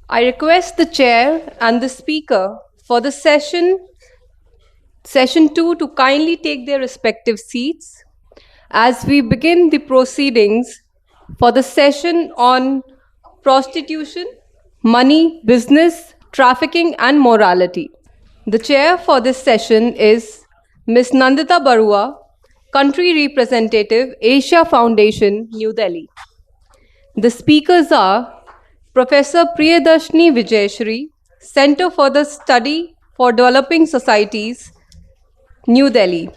I request the chair and the speaker for the session 2 to kindly take their respective seats as we begin the proceedings for the session on prostitution, money, business, trafficking, and morality. The chair for this session is Ms. Nandita Baruah, Country Representative, Asia Foundation, New Delhi. The speakers are Professor Priyadarshini Vijaisri, Center for the Study for Developing Societies, New Delhi.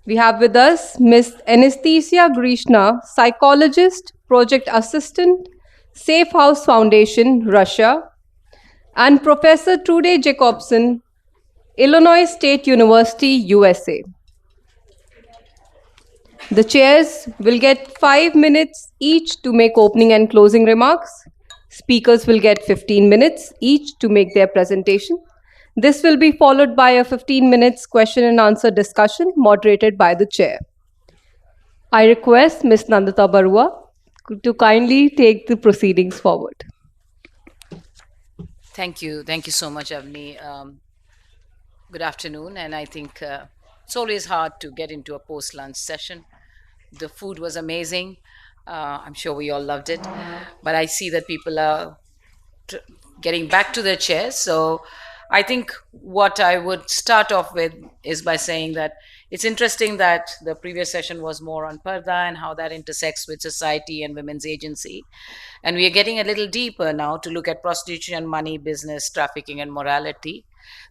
We have with us Ms. Anastasia Grishina, Psychologist, Project Assistant, Safe House Foundation, Russia, and Professor Trude Jacobson, Illinois State University, USA. The chairs will get 5 minutes each to make opening and closing remarks. Speakers will get 15 minutes each to make their presentation. This will be followed by a 15 minutes question and answer discussion moderated by the chair. I request Ms. Nandita Baruah to kindly take the proceedings forward. Thank you. Thank you so much, Avni. Good afternoon. And I think it's always hard to get into a post lunch session. The food was amazing. I'm sure we all loved it. But I see that people are getting back to their chairs. So I think what I would start off with is by saying that it's interesting that the previous session was more on parda and how that intersects with society and women's agency. And we are getting a little deeper now to look at prostitution, money, business, trafficking, and morality.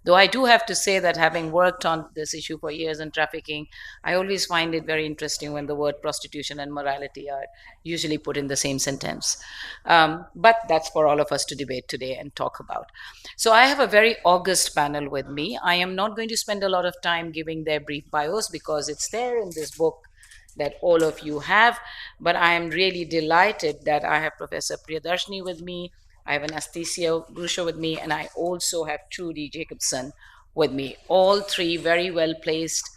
Though I do have to say that having worked on this issue for years in trafficking, I always find it very interesting when the word prostitution and morality are usually put in the same sentence. But that's for all of us to debate today and talk about. So I have a very august panel with me. I am not going to spend a lot of time giving their brief bios because it's there in this book that all of you have, but I am really delighted that I have Professor Priyadarshini with me, I have Anastasia with me, and I also have Trude Jacobson with me. All three very well placed,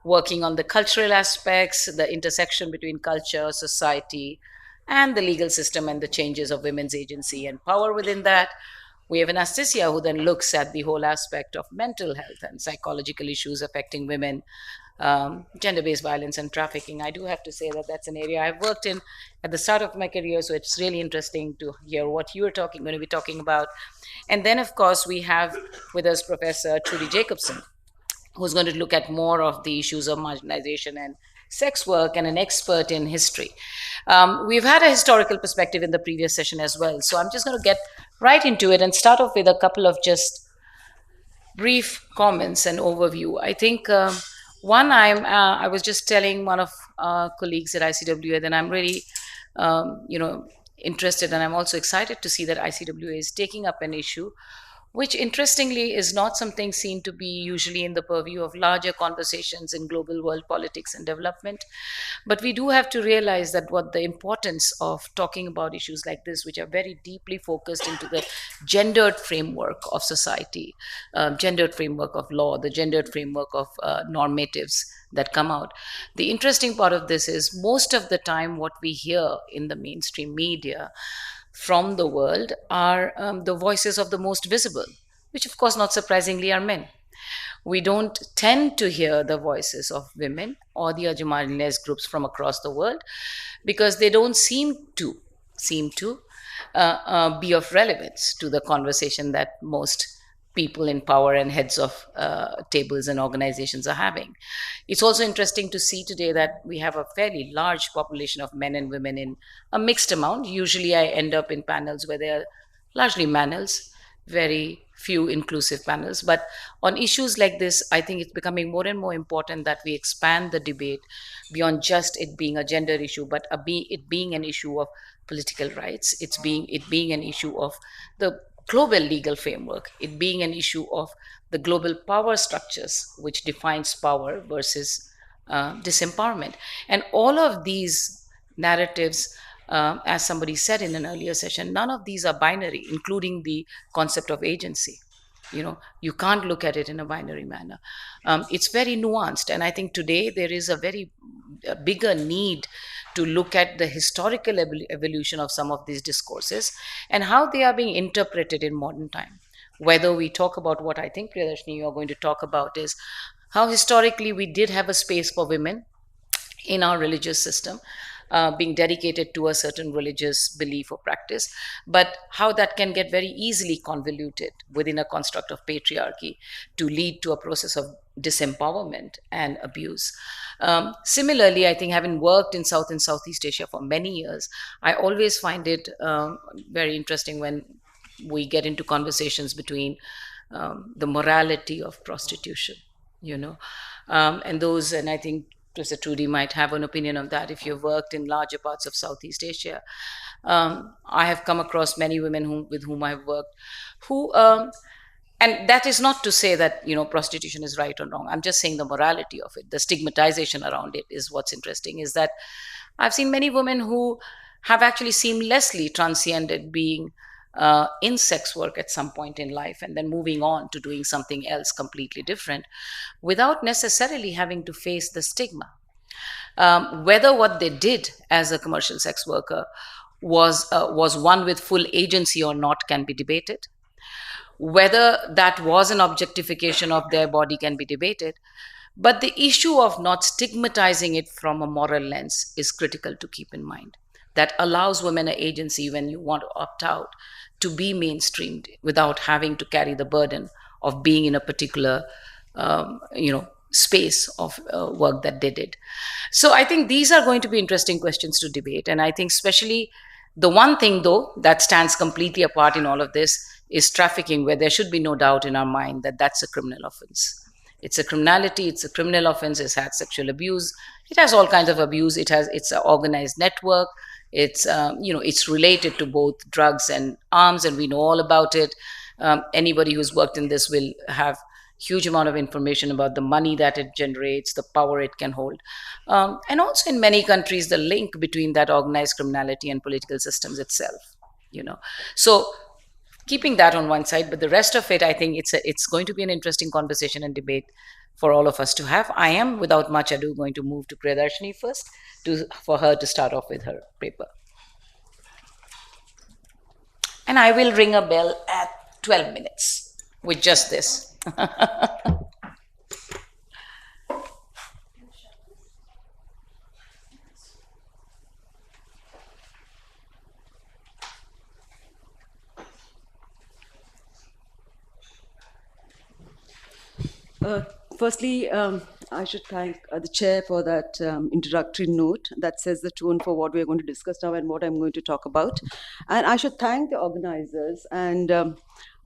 working on the cultural aspects, the intersection between culture, society, and the legal system and the changes of women's agency and power within that. We have Anastasia, who then looks at the whole aspect of mental health and psychological issues affecting women, gender-based violence and trafficking. I do have to say that that's an area I've worked in at the start of my career, so it's really interesting to hear what you're going to be talking about. And then, of course, we have with us Professor Trude Jacobson, who's going to look at more of the issues of marginalization and sex work and an expert in history. We've had a historical perspective in the previous session as well, so I'm just going to get right into it and start off with a couple of just brief comments and overview. I think one, I was just telling one of our colleagues at ICWA that I'm really, interested, and I'm also excited to see that ICWA is taking up an issue which interestingly is not something seen to be usually in the purview of larger conversations in global world politics and development. But we do have to realize that what the importance of talking about issues like this, which are very deeply focused into the gendered framework of society, gendered framework of law, the gendered framework of normatives that come out. The interesting part of this is most of the time what we hear in the mainstream media from the world are the voices of the most visible, which of course not surprisingly are men. We don't tend to hear the voices of women or the other marginalized groups from across the world because they don't seem to be of relevance to the conversation that most people in power and heads of tables and organizations are having. It's also interesting to see today that we have a fairly large population of men and women in a mixed amount. Usually I end up in panels where they are largely males, very few inclusive panels. But on issues like this, I think it's becoming more and more important that we expand the debate beyond just it being a gender issue, but it being an issue of political rights. It being an issue of the global legal framework, it being an issue of the global power structures, which defines power versus disempowerment. And all of these narratives, as somebody said in an earlier session, none of these are binary, including the concept of agency. You can't look at it in a binary manner. It's very nuanced, and I think today there is a bigger need to look at the historical evolution of some of these discourses and how they are being interpreted in modern time. Whether we talk about what I think, Priyadarshini, you are going to talk about is how historically we did have a space for women in our religious system, being dedicated to a certain religious belief or practice, but how that can get very easily convoluted within a construct of patriarchy to lead to a process of disempowerment and abuse. Similarly, I think having worked in South and Southeast Asia for many years, I always find it very interesting when we get into conversations between the morality of prostitution, and I think Professor Trude might have an opinion on that if you've worked in larger parts of Southeast Asia. I have come across many women with whom I've worked who, and that is not to say that, prostitution is right or wrong. I'm just saying the morality of it, the stigmatization around it is what's interesting, is that I've seen many women who have actually seamlessly transcended being in sex work at some point in life and then moving on to doing something else completely different without necessarily having to face the stigma. Whether what they did as a commercial sex worker was one with full agency or not can be debated. Whether that was an objectification of their body can be debated. But the issue of not stigmatizing it from a moral lens is critical to keep in mind. That allows women an agency when you want to opt out to be mainstreamed without having to carry the burden of being in a particular, space of work that they did. So I think these are going to be interesting questions to debate. And I think especially the one thing, though, that stands completely apart in all of this is trafficking, where there should be no doubt in our mind that that's a criminal offense. It's a criminality, it's a criminal offense, it's had sexual abuse, it has all kinds of abuse, it's an organized network, it's related to both drugs and arms, and we know all about it. Anybody who's worked in this will have huge amount of information about the money that it generates, the power it can hold. And also in many countries, the link between that organized criminality and political systems itself, So keeping that on one side, but the rest of it, I think it's going to be an interesting conversation and debate for all of us to have. I am, without much ado, going to move to Priyadarshini first for her to start off with her paper. And I will ring a bell at 12 minutes with just this. Firstly, I should thank the chair for that introductory note that sets the tone for what we're going to discuss now and what I'm going to talk about. And I should thank the organizers. And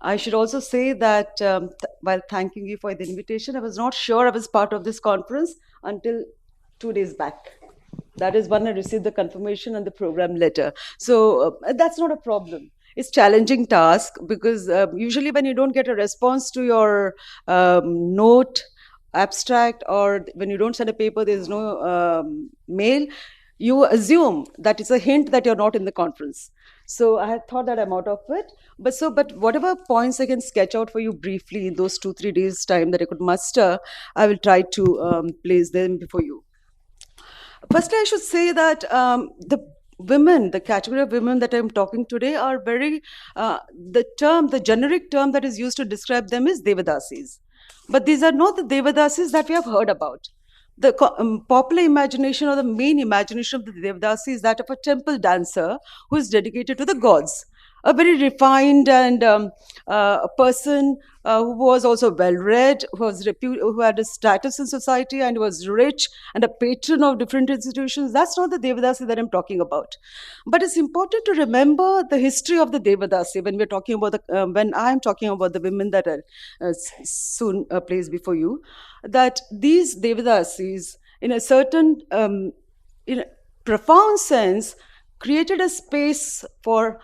I should also say that while thanking you for the invitation, I was not sure I was part of this conference until 2 days back. That is when I received the confirmation and the program letter. So that's not a problem. It's challenging task because usually when you don't get a response to your note, abstract, or when you don't send a paper, there's no mail, you assume that it's a hint that you're not in the conference. So I had thought that I'm out of it. But whatever points I can sketch out for you briefly in those 2-3 days time that I could muster, I will try to place them before you. Firstly, I should say that the category of women that I'm talking today are very, the generic term that is used to describe them is Devadasis. But these are not the Devadasis that we have heard about. The popular imagination or the main imagination of the Devadasi is that of a temple dancer who is dedicated to the gods. A very refined and a person who was also well-read, who had a status in society and was rich and a patron of different institutions. That's not the Devadasi that I'm talking about. But it's important to remember the history of the Devadasi when we're talking about when I'm talking about the women that I'll soon place before you. That these Devadasis, in a certain, in a profound sense, created a space for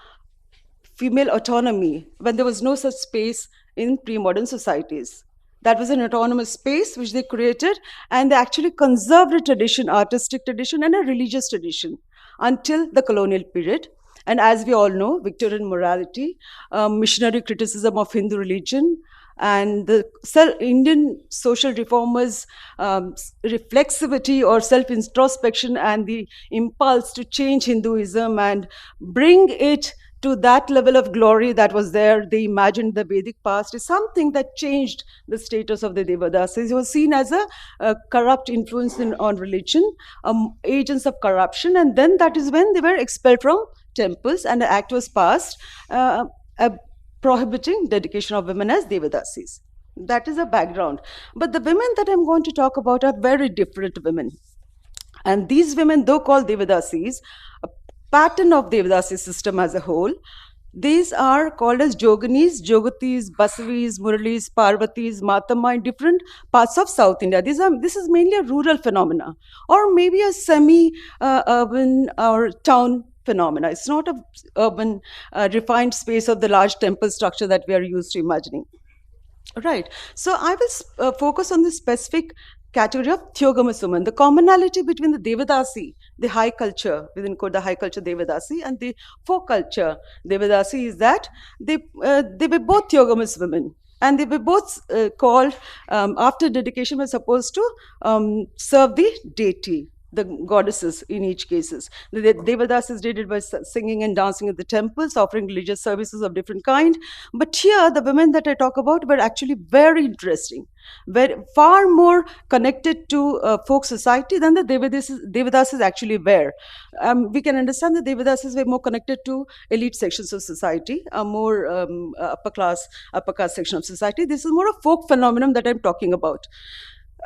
female autonomy when there was no such space in pre-modern societies. That was an autonomous space which they created, and they actually conserved a tradition, artistic tradition, and a religious tradition until the colonial period. And as we all know, Victorian morality, missionary criticism of Hindu religion, And the Indian social reformers' reflexivity or self-introspection and the impulse to change Hinduism and bring it to that level of glory that was there, they imagined the Vedic past, is something that changed the status of the Devadasis. He was seen as a corrupt influence on religion, agents of corruption, and then that is when they were expelled from temples, and an act was passed prohibiting dedication of women as Devadasis. That is a background. But the women that I'm going to talk about are very different women. And these women, though called Devadasis, a pattern of Devadasi system as a whole, these are called as Joginis, Jogatis, Basavis, Muralis, Parvatis, Matama in different parts of South India. This is mainly a rural phenomena, or maybe a semi-urban or town phenomena. It's not a urban refined space of the large temple structure that we are used to imagining. Right. So I will focus on the specific category of Theogamous women. The commonality between the Devadasi, the high culture, within quote, the high culture Devadasi, and the folk culture Devadasi is that they were both Theogamous women. And they were both called, after dedication, were supposed to serve the deity, the goddesses in each cases. The Devadasis did it by singing and dancing at the temples, offering religious services of different kind. But here, the women that I talk about were actually very interesting, far more connected to folk society than the Devadasis actually were. We can understand the Devadasis were more connected to elite sections of society, a more upper caste section of society. This is more a folk phenomenon that I'm talking about.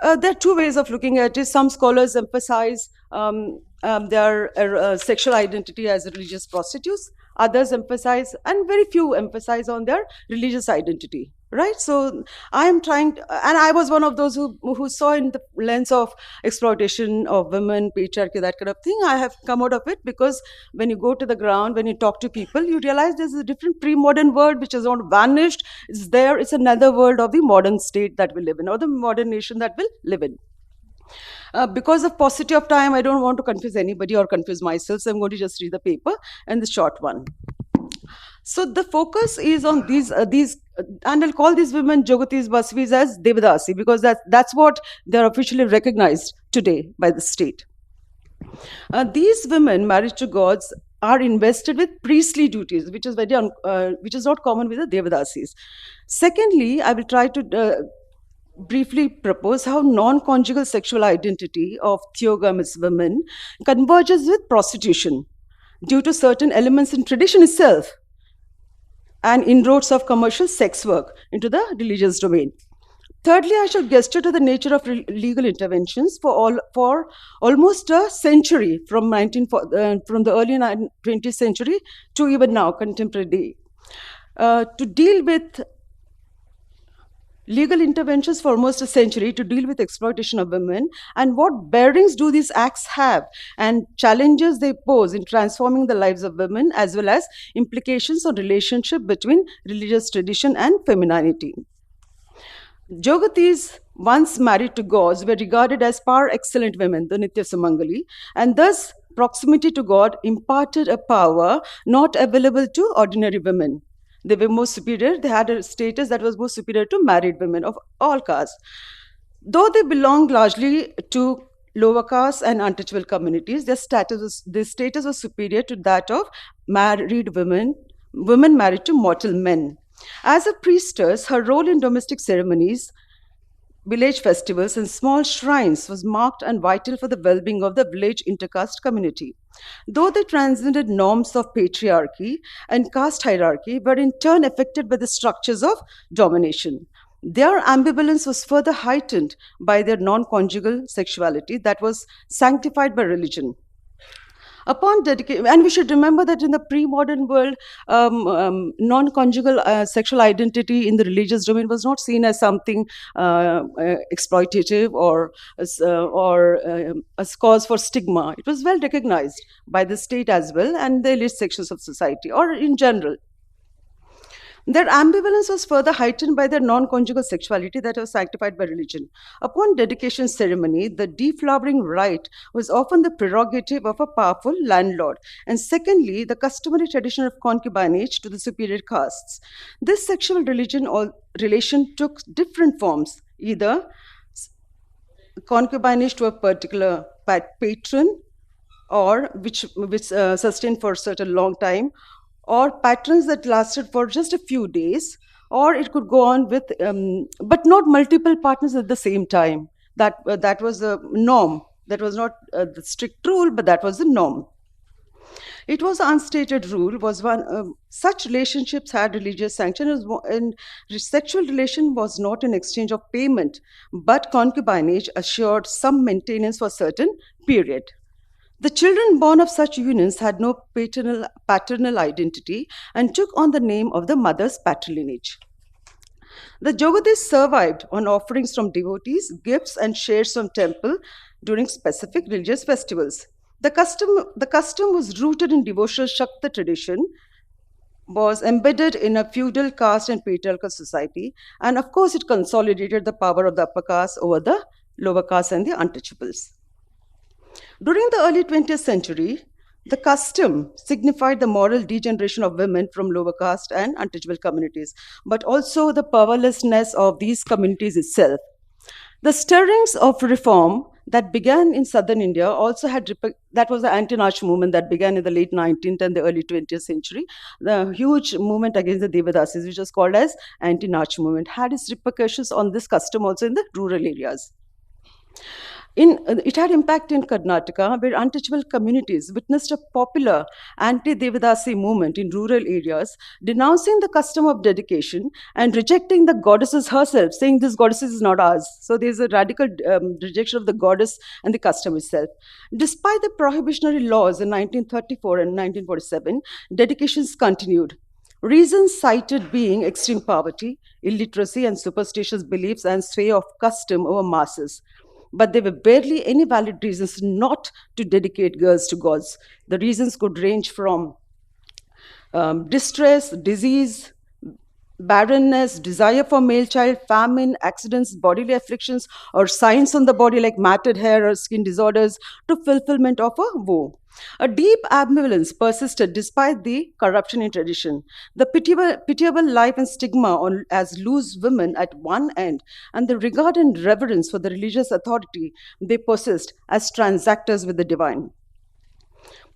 There are two ways of looking at it. Some scholars emphasize their sexual identity as religious prostitutes. Others emphasize, and very few emphasize on their religious identity, right? So I am trying, and I was one of those who saw in the lens of exploitation of women, patriarchy, that kind of thing. I have come out of it because when you go to the ground, when you talk to people, you realize there's a different pre-modern world which has not vanished. It's there. It's another world of the modern state that we live in, or the modern nation that we'll live in. Because of paucity of time, I don't want to confuse anybody or confuse myself, so I'm going to just read the paper and the short one. So the focus is on these, and I'll call these women Jogatis, Basavis as Devadasi, because that's what they're officially recognized today by the state. These women, married to gods, are invested with priestly duties, which is not common with the Devadasis. Secondly, I will try to briefly propose how non-conjugal sexual identity of theogamous women converges with prostitution due to certain elements in tradition itself and inroads of commercial sex work into the religious domain. Thirdly, I shall gesture to the nature of legal interventions for almost a century, from the early 20th century to even now, contemporary day, to deal with legal interventions for almost a century to deal with exploitation of women, and what bearings do these acts have and challenges they pose in transforming the lives of women, as well as implications on relationship between religious tradition and femininity. Jogatis, once married to gods, were regarded as par excellent women, the Nitya Sumangali, and thus proximity to God imparted a power not available to ordinary women. They were more superior. They had a status that was more superior to married women of all castes. Though they belonged largely to lower caste and untouchable communities, their status was superior to that of married women married to mortal men. As a priestess, her role in domestic ceremonies, village festivals, and small shrines was marked and vital for the well-being of the village intercaste community. Though they transcended norms of patriarchy and caste hierarchy, were in turn affected by the structures of domination. Their ambivalence was further heightened by their non-conjugal sexuality that was sanctified by religion. Upon dedication, and we should remember that in the pre-modern world, non-conjugal sexual identity in the religious domain was not seen as something exploitative or as cause for stigma. It was well recognized by the state as well and the elite sections of society, or in general. Their ambivalence was further heightened by their non-conjugal sexuality that was sanctified by religion. Upon dedication ceremony, the deflowering rite was often the prerogative of a powerful landlord. And secondly, the customary tradition of concubinage to the superior castes. This sexual relation took different forms, either concubinage to a particular patron, or which sustained for such a long time, or patterns that lasted for just a few days, or it could go on with, but not multiple partners at the same time. That was the norm. That was not the strict rule, but that was the norm. It was an unstated rule. Was one such relationships had religious sanction, and sexual relation was not an exchange of payment, but concubinage assured some maintenance for a certain period. The children born of such unions had no paternal identity and took on the name of the mother's patrilineage. The Jogatis survived on offerings from devotees, gifts, and shares from temple during specific religious festivals. The custom was rooted in devotional Shakta tradition, was embedded in a feudal caste and patriarchal society, and of course, it consolidated the power of the upper caste over the lower caste and the untouchables. During the early 20th century, the custom signified the moral degeneration of women from lower caste and untouchable communities, but also the powerlessness of these communities itself. The stirrings of reform that began in southern India also had, that was the anti-Nach movement that began in the late 19th and the early 20th century. The huge movement against the Devadasis, which was called as anti-Nach movement, had its repercussions on this custom also in the rural areas. It had impact in Karnataka, where untouchable communities witnessed a popular anti-Devadasi movement in rural areas, denouncing the custom of dedication and rejecting the goddesses herself, saying this goddess is not ours. So there's a radical rejection of the goddess and the custom itself. Despite the prohibitionary laws in 1934 and 1947, dedications continued. Reasons cited being extreme poverty, illiteracy, and superstitious beliefs and sway of custom over masses. But there were barely any valid reasons not to dedicate girls to gods. The reasons could range from distress, disease, barrenness, desire for male child, famine, accidents, bodily afflictions, or signs on the body like matted hair or skin disorders, to fulfillment of a vow. A deep ambivalence persisted despite the corruption in tradition. The pitiable life and stigma as loose women at one end, and the regard and reverence for the religious authority they possessed as transactors with the divine.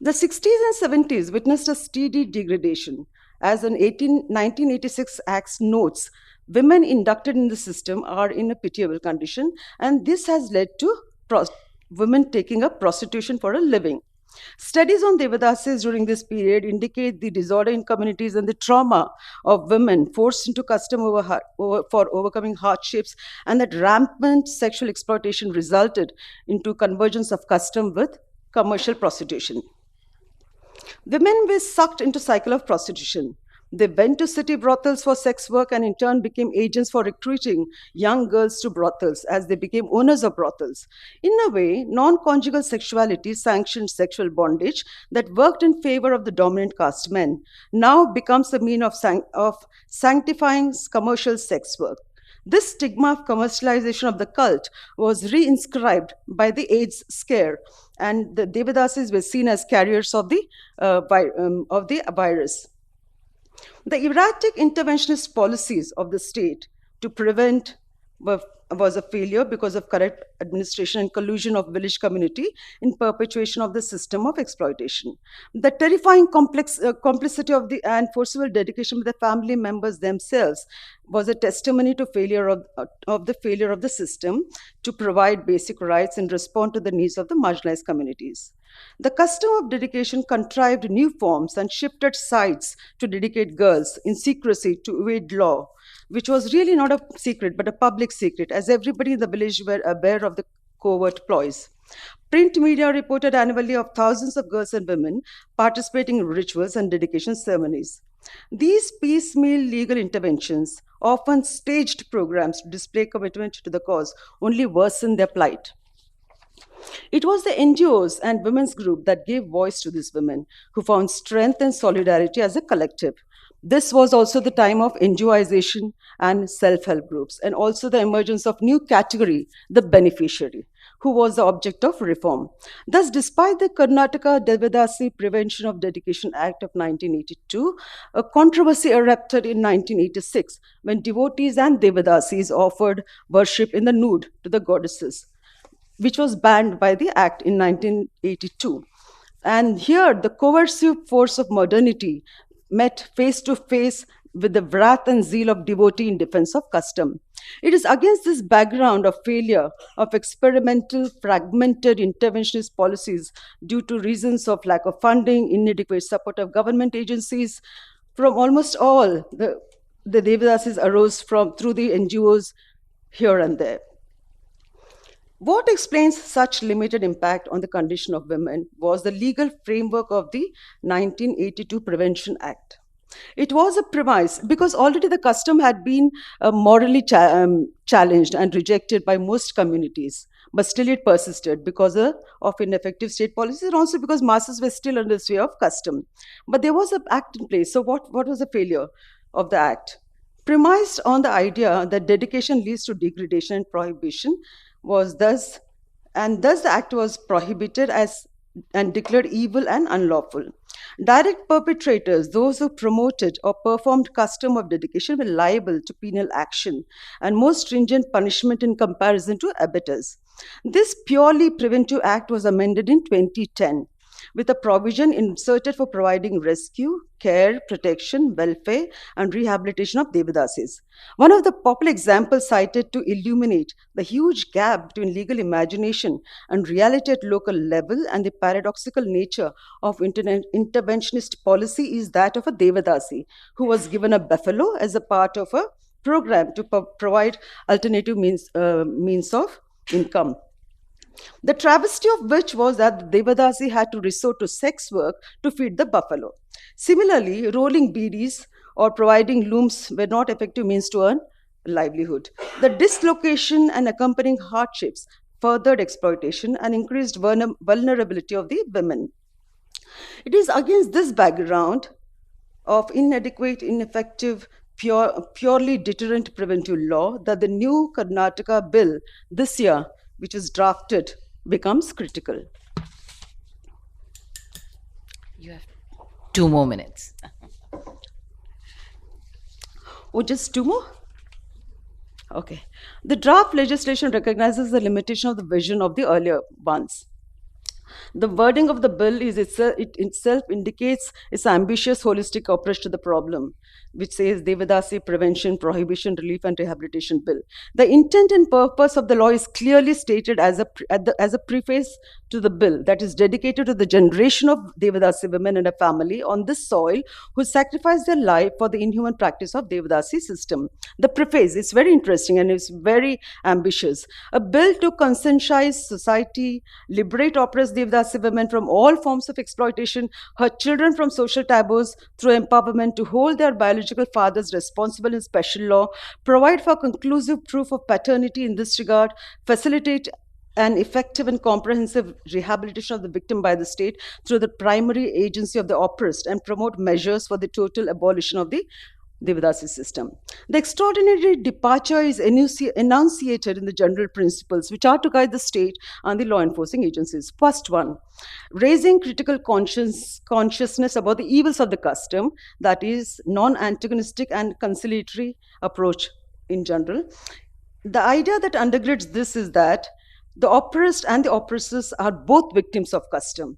The 60s and 70s witnessed a steady degradation. As an 1986 Act notes, women inducted in the system are in a pitiable condition, and this has led to women taking up prostitution for a living. Studies on Devadasis during this period indicate the disorder in communities and the trauma of women forced into custom for overcoming hardships, and that rampant sexual exploitation resulted into convergence of custom with commercial prostitution. Women were sucked into cycle of prostitution. They went to city brothels for sex work and in turn became agents for recruiting young girls to brothels as they became owners of brothels. In a way, non-conjugal sexuality sanctioned sexual bondage that worked in favor of the dominant caste men now becomes a mean of sanctifying commercial sex work. This stigma of commercialization of the cult was reinscribed by the AIDS scare, and the Devadasis were seen as carriers of the virus. The erratic interventionist policies of the state to prevent was a failure because of corrupt administration and collusion of village community in perpetuation of the system of exploitation. The terrifying complicity of and forcible dedication of the family members themselves was a testimony to the failure of the system to provide basic rights and respond to the needs of the marginalized communities. The custom of dedication contrived new forms and shifted sites to dedicate girls in secrecy to evade law, which was really not a secret but a public secret, as everybody in the village were aware of the covert ploys. Print media reported annually of thousands of girls and women participating in rituals and dedication ceremonies. These piecemeal legal interventions, often staged programs to display commitment to the cause, only worsened their plight. It was the NGOs and women's group that gave voice to these women, who found strength and solidarity as a collective. This was also the time of NGOization and self-help groups, and also the emergence of new category, the beneficiary, who was the object of reform. Thus, despite the Karnataka Devadasi Prevention of Dedication Act of 1982, a controversy erupted in 1986 when devotees and Devadasis offered worship in the nude to the goddesses, which was banned by the act in 1982. And here, the coercive force of modernity met face to face with the wrath and zeal of devotee in defense of custom. It is against this background of failure of experimental, fragmented interventionist policies due to reasons of lack of funding, inadequate support of government agencies, from almost all the Devadasis arose from through the NGOs here and there. What explains such limited impact on the condition of women was the legal framework of the 1982 Prevention Act. It was a premise because already the custom had been morally challenged and rejected by most communities, but still it persisted because of ineffective state policies and also because masses were still under the sphere of custom. But there was an act in place. So, what was the failure of the act? Premised on the idea that dedication leads to degradation and prohibition, was thus the act was prohibited as and declared evil and unlawful. Direct perpetrators, those who promoted or performed custom of dedication, were liable to penal action and more stringent punishment in comparison to abettors. This purely preventive act was amended in 2010 with a provision inserted for providing rescue, care, protection, welfare, and rehabilitation of Devadasis. One of the popular examples cited to illuminate the huge gap between legal imagination and reality at local level and the paradoxical nature of interventionist policy is that of a Devadasi who was given a buffalo as a part of a program to provide alternative means of income. The travesty of which was that the Devadasi had to resort to sex work to feed the buffalo. Similarly, rolling beedies or providing looms were not effective means to earn livelihood. The dislocation and accompanying hardships furthered exploitation and increased vulnerability of the women. It is against this background of inadequate, ineffective, purely deterrent preventive law that the new Karnataka bill this year, which is drafted, becomes critical. You have 2 more minutes. Oh, just 2 more? Okay. The draft legislation recognizes the limitation of the vision of the earlier ones. The wording of the bill it itself indicates its ambitious holistic approach to the problem, which says Devadasi Prevention, Prohibition, Relief and Rehabilitation Bill. The intent and purpose of the law is clearly stated as a preface to the bill that is dedicated to the generation of Devadasi women and a family on this soil who sacrificed their life for the inhuman practice of Devadasi system. The preface is very interesting and is very ambitious. A bill to conscientize society, liberate oppressed Devadasi women from all forms of exploitation, her children from social taboos through empowerment, to hold their biological fathers responsible in special law, provide for conclusive proof of paternity in this regard, facilitate an effective and comprehensive rehabilitation of the victim by the state through the primary agency of the oppressed, and promote measures for the total abolition of the Devadasi system. The extraordinary departure is enunciated in the general principles which are to guide the state and the law enforcing agencies. First one, raising critical consciousness about the evils of the custom, that is non-antagonistic and conciliatory approach in general. The idea that undergirds this is that the oppressed and the oppressors are both victims of custom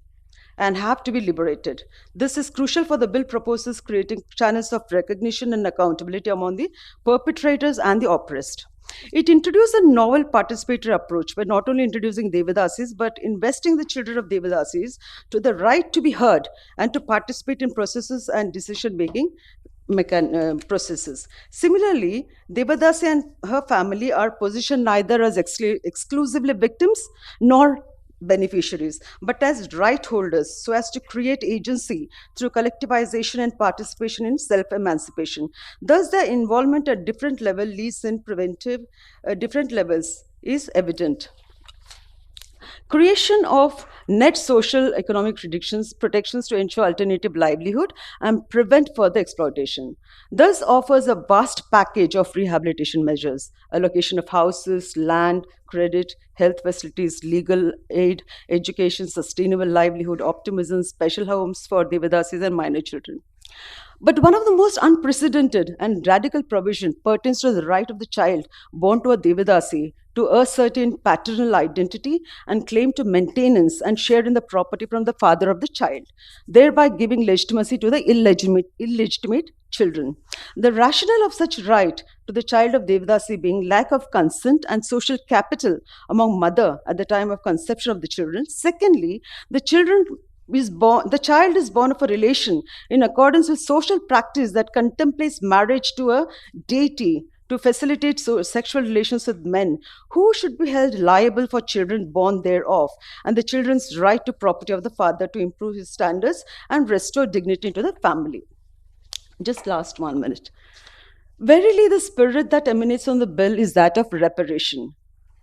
and have to be liberated. This is crucial for the bill proposes creating channels of recognition and accountability among the perpetrators and the oppressed. It introduced a novel participatory approach by not only introducing Devadasis but investing the children of Devadasis to the right to be heard and to participate in processes and decision-making processes. Similarly, Devadasi and her family are positioned neither as exclusively victims nor beneficiaries, but as right holders, so as to create agency through collectivization and participation in self-emancipation. Thus, their involvement at different levels leads in preventive different levels is evident. creation of net social economic protections to ensure alternative livelihood and prevent further exploitation. Thus offers a vast package of rehabilitation measures, allocation of houses, land, credit, health facilities, legal aid, education, sustainable livelihood, optimism, special homes for Devadasis and minor children. But one of the most unprecedented and radical provision pertains to the right of the child born to a Devadasi to ascertain paternal identity and claim to maintenance and share in the property from the father of the child, thereby giving legitimacy to the illegitimate children. The rationale of such right to the child of Devadasi being lack of consent and social capital among mother at the time of conception of the children. Secondly, the child is born of a relation in accordance with social practice that contemplates marriage to a deity to facilitate sexual relations with men who should be held liable for children born thereof, and the children's right to property of the father to improve his standards and restore dignity to the family. Just last 1 minute. Verily, the spirit that emanates from the bill is that of reparation.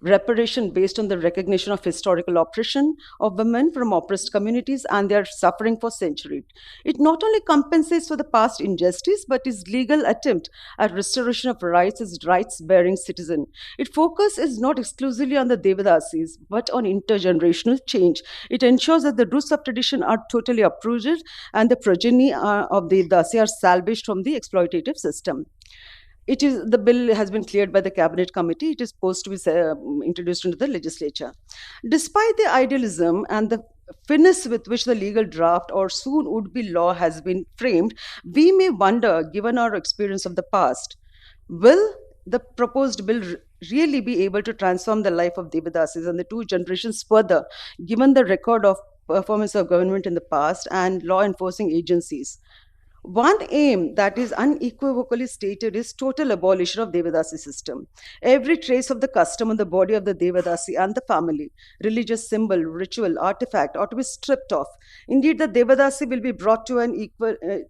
Reparation based on the recognition of historical oppression of women from oppressed communities and their suffering for centuries. It not only compensates for the past injustice, but is legal attempt at restoration of rights as rights-bearing citizen. Its focus is not exclusively on the Devadasis, but on intergenerational change. It ensures that the roots of tradition are totally uprooted and the progeny of Devadasi are salvaged from the exploitative system. The bill has been cleared by the cabinet committee. It is supposed to be introduced into the legislature. Despite the idealism and the finesse with which the legal draft or soon would be law has been framed, we may wonder, given our experience of the past, will the proposed bill really be able to transform the life of Devadasis and the two generations further, given the record of performance of government in the past and law enforcing agencies? One aim that is unequivocally stated is total abolition of Devadasi system. Every trace of the custom on the body of the Devadasi and the family, religious symbol, ritual, artifact ought to be stripped off. Indeed, the Devadasi will be brought to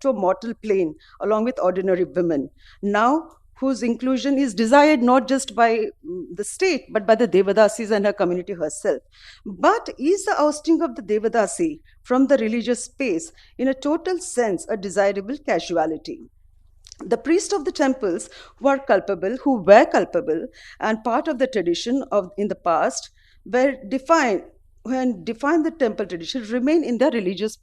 to a mortal plane along with ordinary women. Now, whose inclusion is desired not just by the state, but by the Devadasis and her community herself. But is the ousting of the Devadasi from the religious space, in a total sense, a desirable casualty? The priests of the temples who were culpable, and part of the tradition in the past, were defined when defined the temple tradition remain in their religious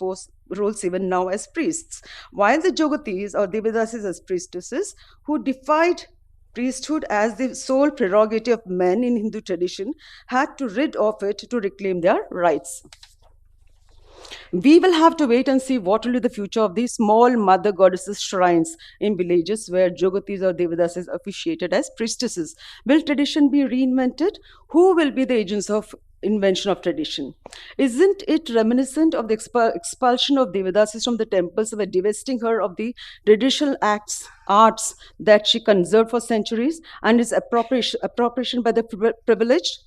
roles even now as priests, while the Joghatis or Devadasis as priestesses who defied priesthood as the sole prerogative of men in Hindu tradition had to rid of it to reclaim their rights. We will have to wait and see what will be the future of these small mother goddesses shrines in villages where Joghatis or Devadasis officiated as priestesses. Will tradition be reinvented? Who will be the agents of invention of tradition? Isn't it reminiscent of the expulsion of Devadasis from the temples by divesting her of the traditional arts that she conserved for centuries and its appropriation by the privileged?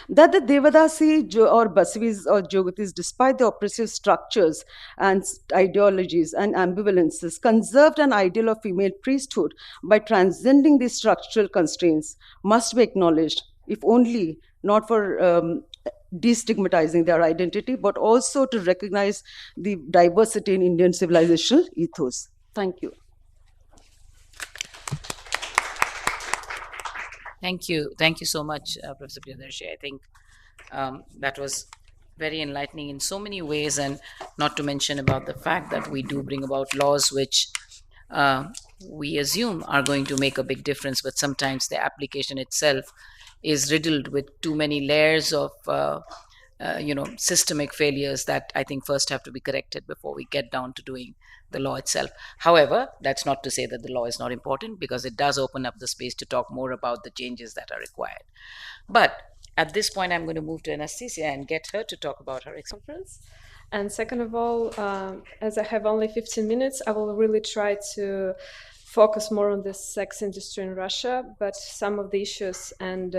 That the Devadasi or Basivis or Joghatis, despite the oppressive structures and ideologies and ambivalences, conserved an ideal of female priesthood by transcending these structural constraints must be acknowledged, if only not for destigmatizing their identity, but also to recognize the diversity in Indian civilizational ethos. Thank you. Thank you. Thank you so much, Professor Priyadarshini. I think that was very enlightening in so many ways, and not to mention about the fact that we do bring about laws which we assume are going to make a big difference, but sometimes the application itself is riddled with too many layers of systemic failures that I think first have to be corrected before we get down to doing the law itself. However, that's not to say that the law is not important, because it does open up the space to talk more about the changes that are required. But at this point, I'm going to move to Anastasia and get her to talk about her conference. And second of all, as I have only 15 minutes, I will really try to focus more on the sex industry in Russia, but some of the issues and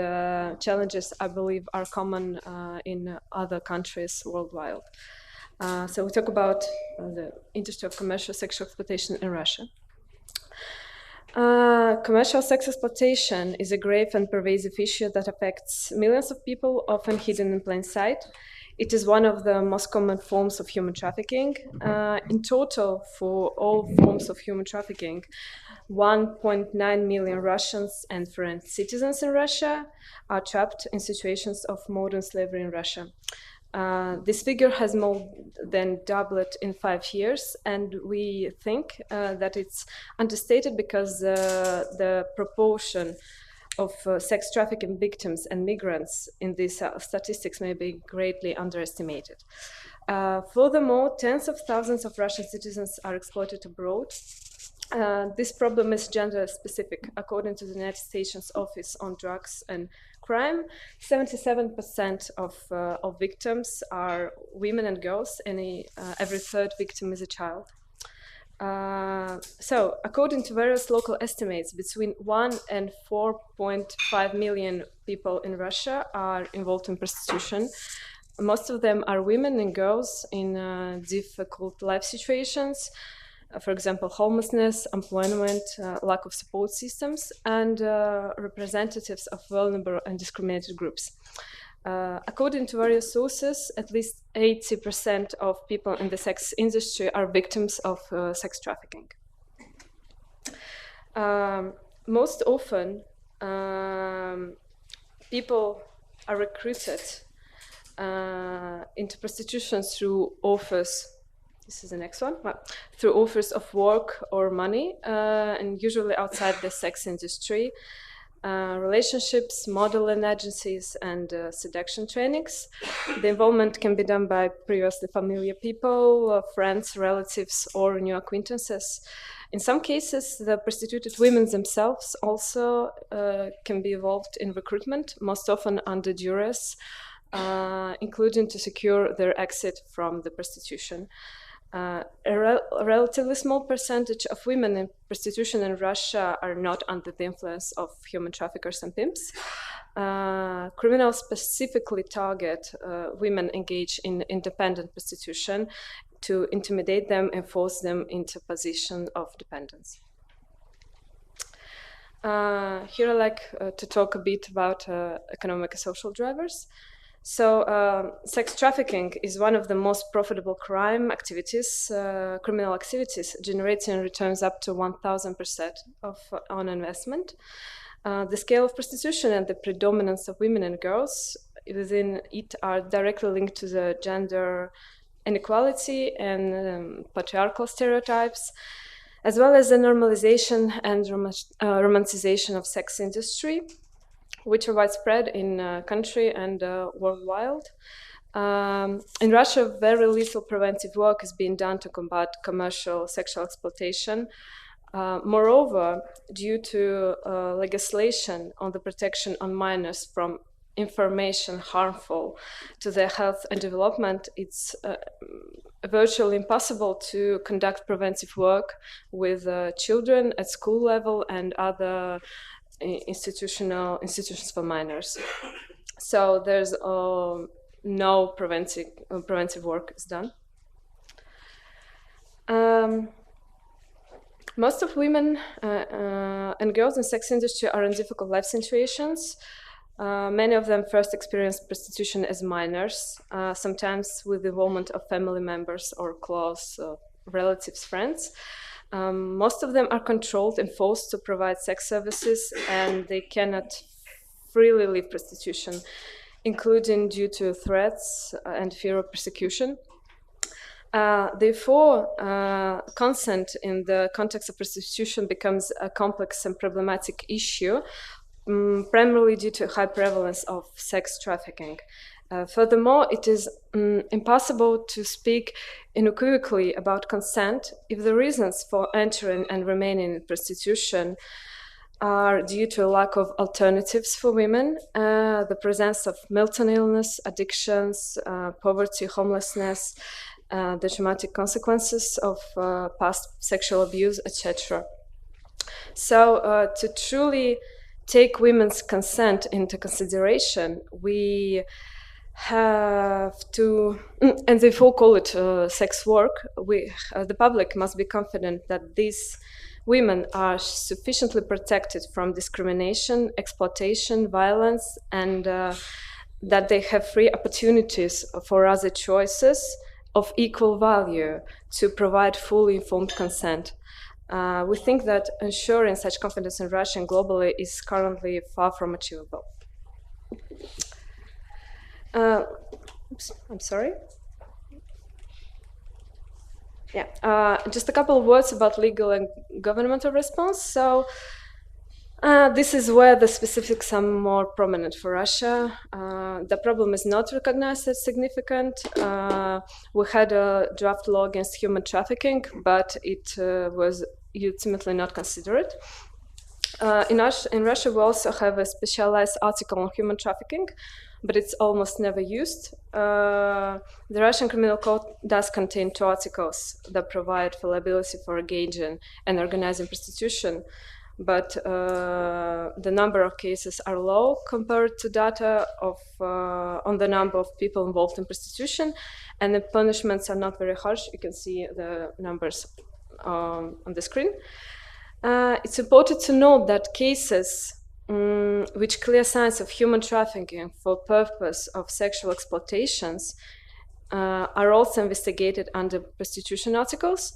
challenges, I believe, are common in other countries worldwide. So we talk about the industry of commercial sexual exploitation in Russia. Commercial sex exploitation is a grave and pervasive issue that affects millions of people, often hidden in plain sight. It is one of the most common forms of human trafficking. In total, for all forms of human trafficking, 1.9 million Russians and foreign citizens in Russia are trapped in situations of modern slavery in Russia. This figure has more than doubled in 5 years, and we think that it's understated because the proportion of sex trafficking victims and migrants in these statistics may be greatly underestimated. Furthermore, tens of thousands of Russian citizens are exploited abroad. This problem is gender specific. According to the United States Office on Drugs and Crime, 77% of victims are women and girls, and every third victim is a child. So, according to various local estimates, between 1 and 4.5 million people in Russia are involved in prostitution. Most of them are women and girls in difficult life situations. For example, homelessness, employment, lack of support systems, and representatives of vulnerable and discriminated groups. According to various sources, at least 80% of people in the sex industry are victims of sex trafficking. Most often, people are recruited into prostitution through offers. This is the next one. Through offers of work or money, and usually outside the sex industry, relationships, modeling agencies, and seduction trainings. The involvement can be done by previously familiar people, friends, relatives, or new acquaintances. In some cases, the prostituted women themselves also can be involved in recruitment, most often under duress, including to secure their exit from the prostitution. A relatively small percentage of women in prostitution in Russia are not under the influence of human traffickers and pimps. Criminals specifically target women engaged in independent prostitution to intimidate them and force them into a position of dependence. Here I'd like to talk a bit about economic and social drivers. So, sex trafficking is one of the most profitable criminal activities, generating returns up to 1,000% on investment. The scale of prostitution and the predominance of women and girls within it are directly linked to the gender inequality and patriarchal stereotypes, as well as the normalization and romanticization of sex industry, which are widespread in country and worldwide. In Russia, very little preventive work is being done to combat commercial sexual exploitation. Moreover, due to legislation on the protection of minors from information harmful to their health and development, it's virtually impossible to conduct preventive work with children at school level and other institutions for minors. So there's no preventive work is done. Most of women and girls in sex industry are in difficult life situations. Many of them first experience prostitution as minors, sometimes with the involvement of family members or close relatives, friends. Most of them are controlled and forced to provide sex services, and they cannot freely leave prostitution, including due to threats and fear of persecution. Therefore, consent in the context of prostitution becomes a complex and problematic issue, primarily due to high prevalence of sex trafficking. Furthermore, it is impossible to speak unequivocally about consent if the reasons for entering and remaining in prostitution are due to a lack of alternatives for women, the presence of mental illness, addictions, poverty, homelessness, the traumatic consequences of past sexual abuse, etc. So to truly take women's consent into consideration, we have to, and therefore call it sex work, the public must be confident that these women are sufficiently protected from discrimination, exploitation, violence, and that they have free opportunities for other choices of equal value to provide fully informed consent. We think that ensuring such confidence in Russia and globally is currently far from achievable. Oops, I'm sorry. Yeah, just a couple of words about legal and governmental response. So this is where the specifics are more prominent for Russia. The problem is not recognized as significant. We had a draft law against human trafficking, but it was ultimately not considered. In Russia, we also have a specialized article on human trafficking, but it's almost never used. The Russian Criminal Code does contain 2 articles that provide for liability for engaging and organizing prostitution, but the number of cases are low compared to data on the number of people involved in prostitution, and the punishments are not very harsh. You can see the numbers on the screen. It's important to note that cases which clear signs of human trafficking for purpose of sexual exploitations are also investigated under prostitution articles,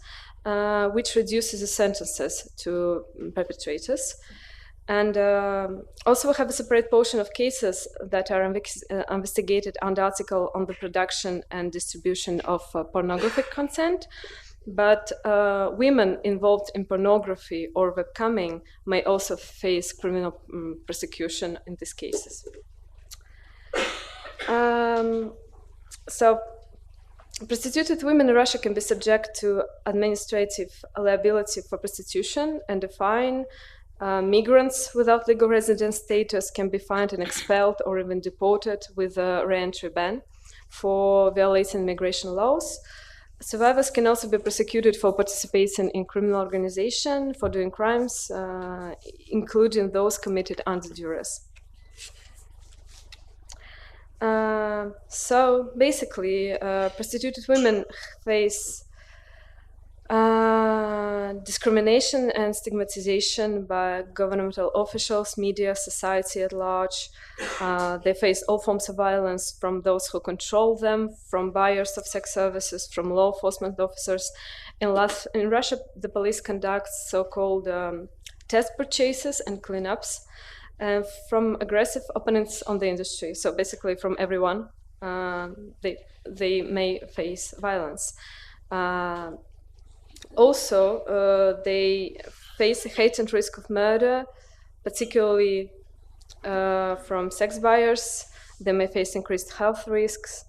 which reduces the sentences to perpetrators. And also we have a separate portion of cases that are investigated under article on the production and distribution of pornographic content. But women involved in pornography or webcamming may also face criminal prosecution in these cases. So prostituted women in Russia can be subject to administrative liability for prostitution and a fine. Migrants without legal residence status can be fined and expelled or even deported with a re-entry ban for violating immigration laws. Survivors can also be prosecuted for participating in criminal organization, for doing crimes, including those committed under duress. So basically, prostituted women face discrimination and stigmatization by governmental officials, media, society at large. They face all forms of violence from those who control them, from buyers of sex services, from law enforcement officers. In Russia, the police conducts so-called test purchases and cleanups from aggressive opponents on the industry. So basically from everyone, they may face violence. Also, they face a heightened risk of murder, particularly from sex buyers. They may face increased health risks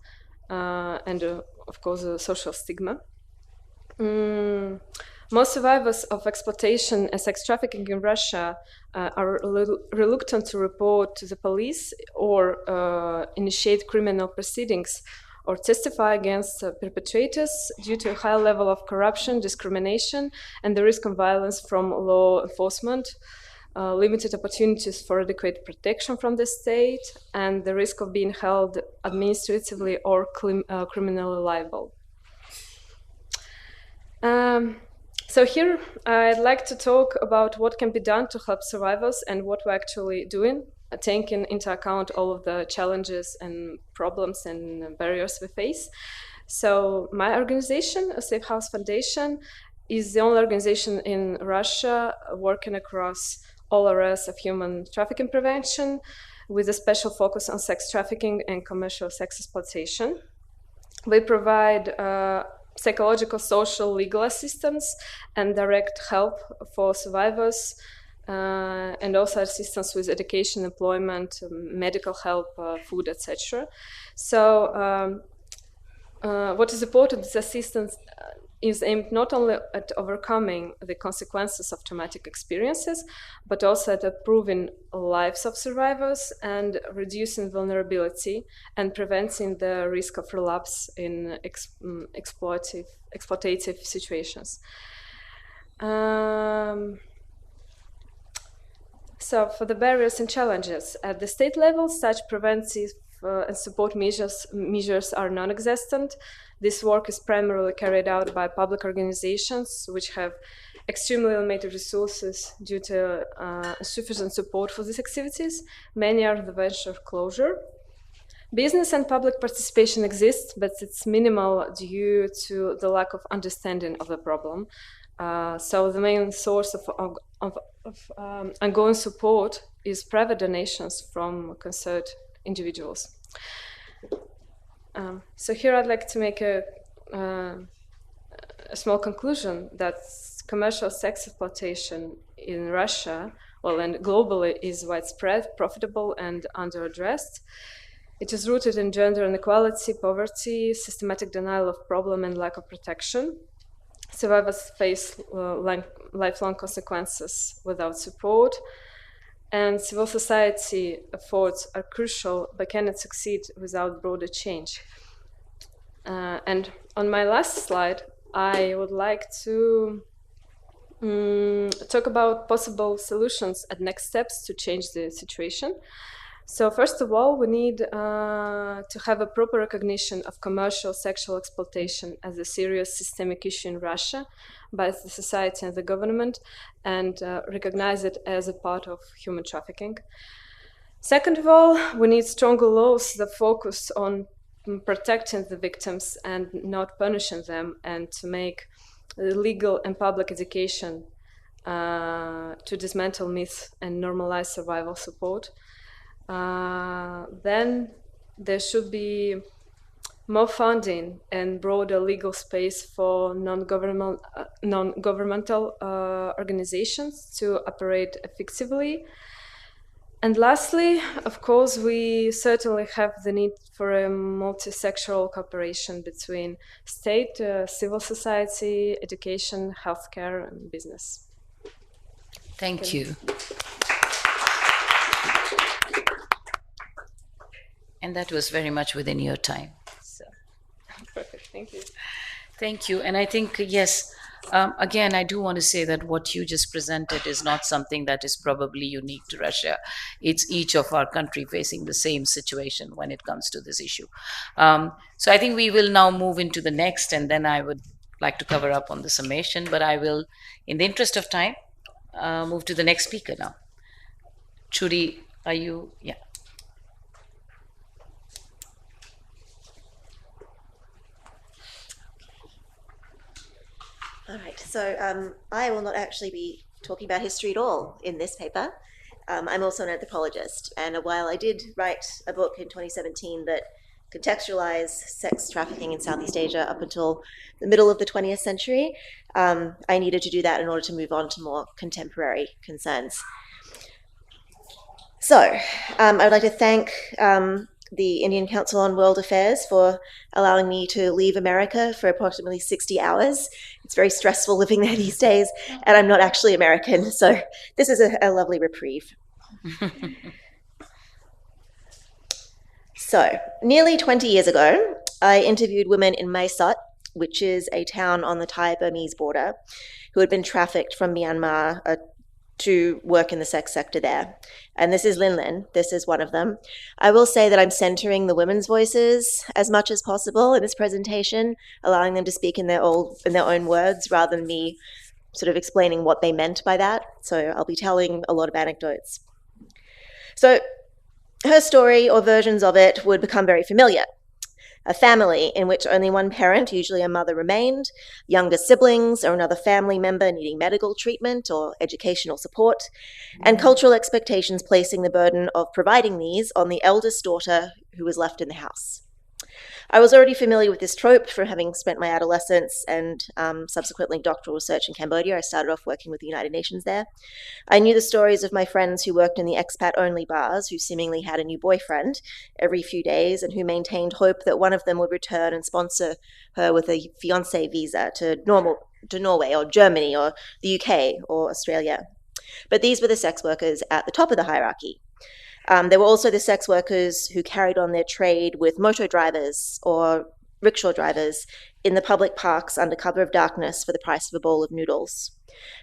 and, of course, social stigma. Most survivors of exploitation and sex trafficking in Russia are reluctant to report to the police or initiate criminal proceedings or testify against perpetrators due to a high level of corruption, discrimination, and the risk of violence from law enforcement, limited opportunities for adequate protection from the state, and the risk of being held administratively or criminally liable. So here I'd like to talk about what can be done to help survivors and what we're actually doing, taking into account all of the challenges and problems and barriers we face. So my organization, a Safe House Foundation, is the only organization in Russia working across all areas of human trafficking prevention with a special focus on sex trafficking and commercial sex exploitation. We provide psychological, social, legal assistance and direct help for survivors, and also assistance with education, employment, medical help, food, etc. So what is important is assistance is aimed not only at overcoming the consequences of traumatic experiences, but also at improving lives of survivors and reducing vulnerability and preventing the risk of relapse in exploitative situations. So for the barriers and challenges, at the state level, such preventive and support measures are non-existent. This work is primarily carried out by public organizations which have extremely limited resources due to insufficient support for these activities. Many are the verge of closure. Business and public participation exists, but it's minimal due to the lack of understanding of the problem. So the main source of ongoing support is private donations from concerned individuals. So here I'd like to make a small conclusion that commercial sex exploitation in Russia, well, and globally, is widespread, profitable, and under-addressed. It is rooted in gender inequality, poverty, systematic denial of problem, and lack of protection. Survivors face lifelong consequences without support, and civil society efforts are crucial but cannot succeed without broader change. And on my last slide, I would like to talk about possible solutions and next steps to change the situation. So first of all, we need to have a proper recognition of commercial sexual exploitation as a serious systemic issue in Russia by the society and the government, and recognize it as a part of human trafficking. Second of all, we need stronger laws that focus on protecting the victims and not punishing them, and to make legal and public education to dismantle myths and normalize survival support. Then there should be more funding and broader legal space for non-governmental organizations to operate effectively. And lastly, of course, we certainly have the need for a multi-sectoral cooperation between state, civil society, education, healthcare, and business. Thank you. And that was very much within your time. So. Perfect, thank you. Thank you. And I think, yes, again, I do want to say that what you just presented is not something that is probably unique to Russia. It's each of our country facing the same situation when it comes to this issue. So I think we will now move into the next, and then I would like to cover up on the summation, but I will, in the interest of time, move to the next speaker now. Trude, are you? Yeah. All right, so I will not actually be talking about history at all in this paper. I'm also an anthropologist, and while I did write a book in 2017 that contextualized sex trafficking in Southeast Asia up until the middle of the 20th century, I needed to do that in order to move on to more contemporary concerns. So I would like to thank the Indian Council on World Affairs for allowing me to leave America for approximately 60 hours. It's very stressful living there these days, and I'm not actually American, so this is a lovely reprieve. So, nearly 20 years ago, I interviewed women in Maysat, which is a town on the Thai-Burmese border, who had been trafficked from Myanmar to work in the sex sector there. And this is Lin Lin. This is one of them. I will say that I'm centering the women's voices as much as possible in this presentation, allowing them to speak in their own words rather than me sort of explaining what they meant by that. So I'll be telling a lot of anecdotes. So her story, or versions of it, would become very familiar. A family in which only one parent, usually a mother, remained, younger siblings or another family member needing medical treatment or educational support, and cultural expectations placing the burden of providing these on the eldest daughter who was left in the house. I was already familiar with this trope from having spent my adolescence and subsequently doctoral research in Cambodia. I started off working with the United Nations there. I knew the stories of my friends who worked in the expat-only bars, who seemingly had a new boyfriend every few days and who maintained hope that one of them would return and sponsor her with a fiancé visa to Norway or Germany or the UK or Australia. But these were the sex workers at the top of the hierarchy. There were also the sex workers who carried on their trade with moto drivers or rickshaw drivers in the public parks under cover of darkness for the price of a bowl of noodles.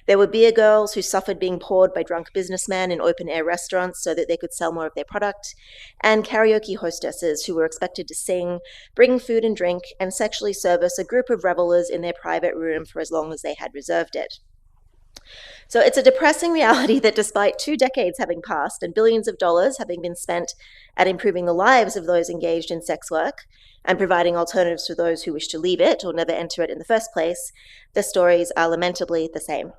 There were beer girls who suffered being poured by drunk businessmen in open-air restaurants so that they could sell more of their product, and karaoke hostesses who were expected to sing, bring food and drink, and sexually service a group of revelers in their private room for as long as they had reserved it. So it's a depressing reality that despite 2 decades having passed and billions of dollars having been spent at improving the lives of those engaged in sex work and providing alternatives to those who wish to leave it or never enter it in the first place, the stories are lamentably the same.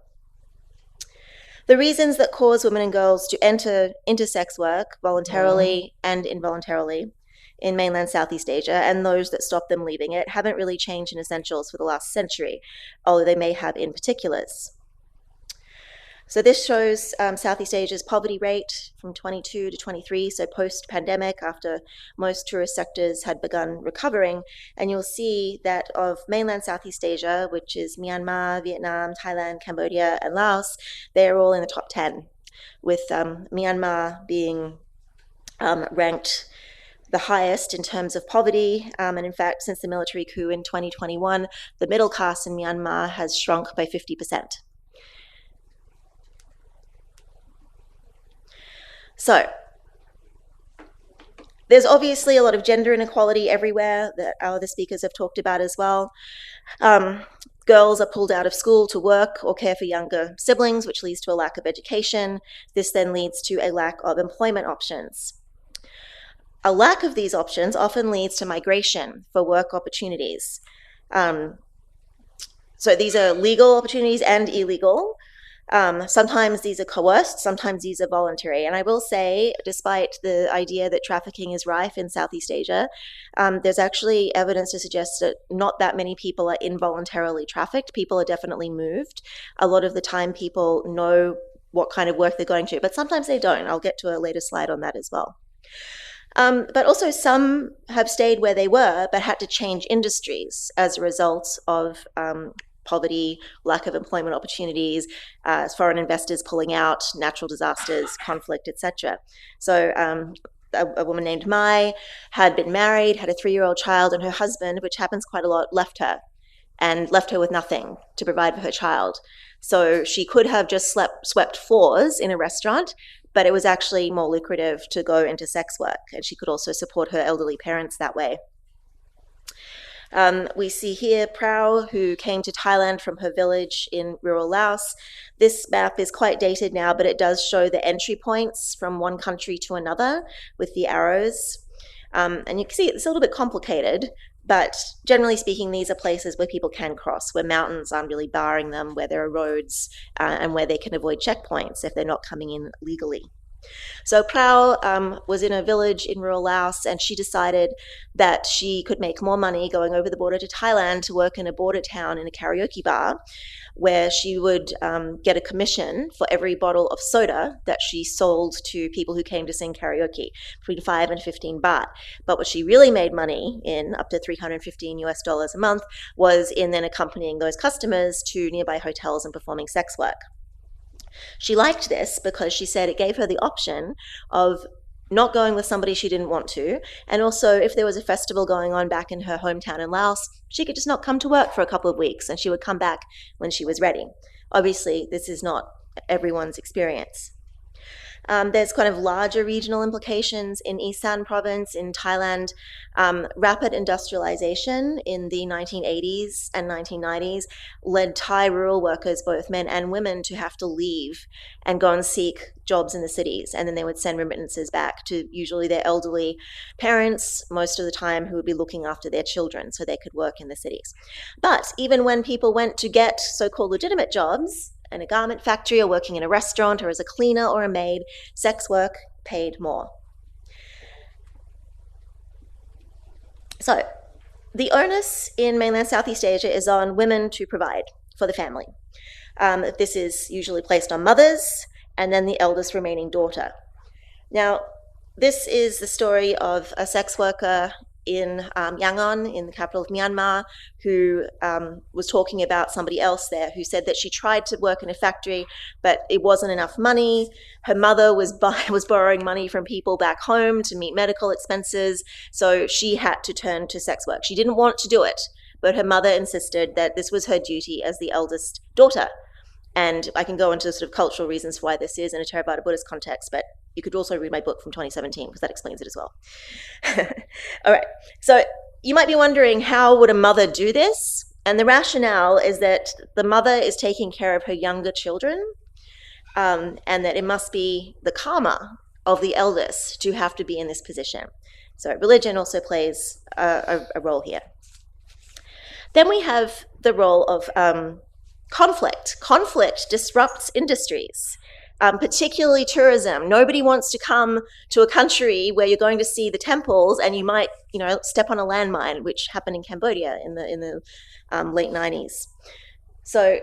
The reasons that cause women and girls to enter into sex work voluntarily and involuntarily in mainland Southeast Asia and those that stop them leaving it haven't really changed in essentials for the last century, although they may have in particulars. So this shows Southeast Asia's poverty rate from 22 to 23, so post-pandemic, after most tourist sectors had begun recovering. And you'll see that of mainland Southeast Asia, which is Myanmar, Vietnam, Thailand, Cambodia, and Laos, they're all in the top 10, with Myanmar being ranked the highest in terms of poverty. And in fact, since the military coup in 2021, the middle class in Myanmar has shrunk by 50%. So, there's obviously a lot of gender inequality everywhere that our other speakers have talked about as well. Girls are pulled out of school to work or care for younger siblings, which leads to a lack of education. This then leads to a lack of employment options. A lack of these options often leads to migration for work opportunities. So these are legal opportunities and illegal. Sometimes these are coerced, sometimes these are voluntary. And I will say, despite the idea that trafficking is rife in Southeast Asia, there's actually evidence to suggest that not that many people are involuntarily trafficked. People are definitely moved. A lot of the time people know what kind of work they're going to, but sometimes they don't. I'll get to a later slide on that as well. But also some have stayed where they were, but had to change industries as a result of poverty, lack of employment opportunities, foreign investors pulling out, natural disasters, conflict, etc. So a woman named Mai had been married, had a 3-year-old child, and her husband, which happens quite a lot, left her with nothing to provide for her child. So she could have just swept floors in a restaurant, but it was actually more lucrative to go into sex work, and she could also support her elderly parents that way. We see here Prao, who came to Thailand from her village in rural Laos. This map is quite dated now, but it does show the entry points from one country to another with the arrows. And you can see it's a little bit complicated, but generally speaking, these are places where people can cross, where mountains aren't really barring them, where there are roads, and where they can avoid checkpoints if they're not coming in legally. So Prao was in a village in rural Laos, and she decided that she could make more money going over the border to Thailand to work in a border town in a karaoke bar, where she would get a commission for every bottle of soda that she sold to people who came to sing karaoke, between 5 and 15 baht. But what she really made money in, up to $315 a month, was in then accompanying those customers to nearby hotels and performing sex work. She liked this because she said it gave her the option of not going with somebody she didn't want to, and also if there was a festival going on back in her hometown in Laos, she could just not come to work for a couple of weeks and she would come back when she was ready. Obviously, this is not everyone's experience. There's kind of larger regional implications in Isan province in Thailand. Rapid industrialization in the 1980s and 1990s led Thai rural workers, both men and women, to have to leave and go and seek jobs in the cities. And then they would send remittances back to usually their elderly parents, most of the time, who would be looking after their children so they could work in the cities. But even when people went to get so-called legitimate jobs, in a garment factory or working in a restaurant or as a cleaner or a maid, sex work paid more. So the onus in mainland Southeast Asia is on women to provide for the family. This is usually placed on mothers and then the eldest remaining daughter. Now, this is the story of a sex worker in Yangon, in the capital of Myanmar, who was talking about somebody else there who said that she tried to work in a factory, but it wasn't enough money. Her mother was borrowing money from people back home to meet medical expenses, so she had to turn to sex work. She didn't want to do it, but her mother insisted that this was her duty as the eldest daughter. And I can go into sort of cultural reasons for why this is in a Theravada Buddhist context, but you could also read my book from 2017 because that explains it as well. All right, so you might be wondering, how would a mother do this? And the rationale is that the mother is taking care of her younger children, and that it must be the karma of the eldest to have to be in this position. So religion also plays a role here. Then we have the role of conflict. Conflict disrupts industries, particularly tourism. Nobody wants to come to a country where you're going to see the temples and you might, step on a landmine, which happened in Cambodia in the late 90s. So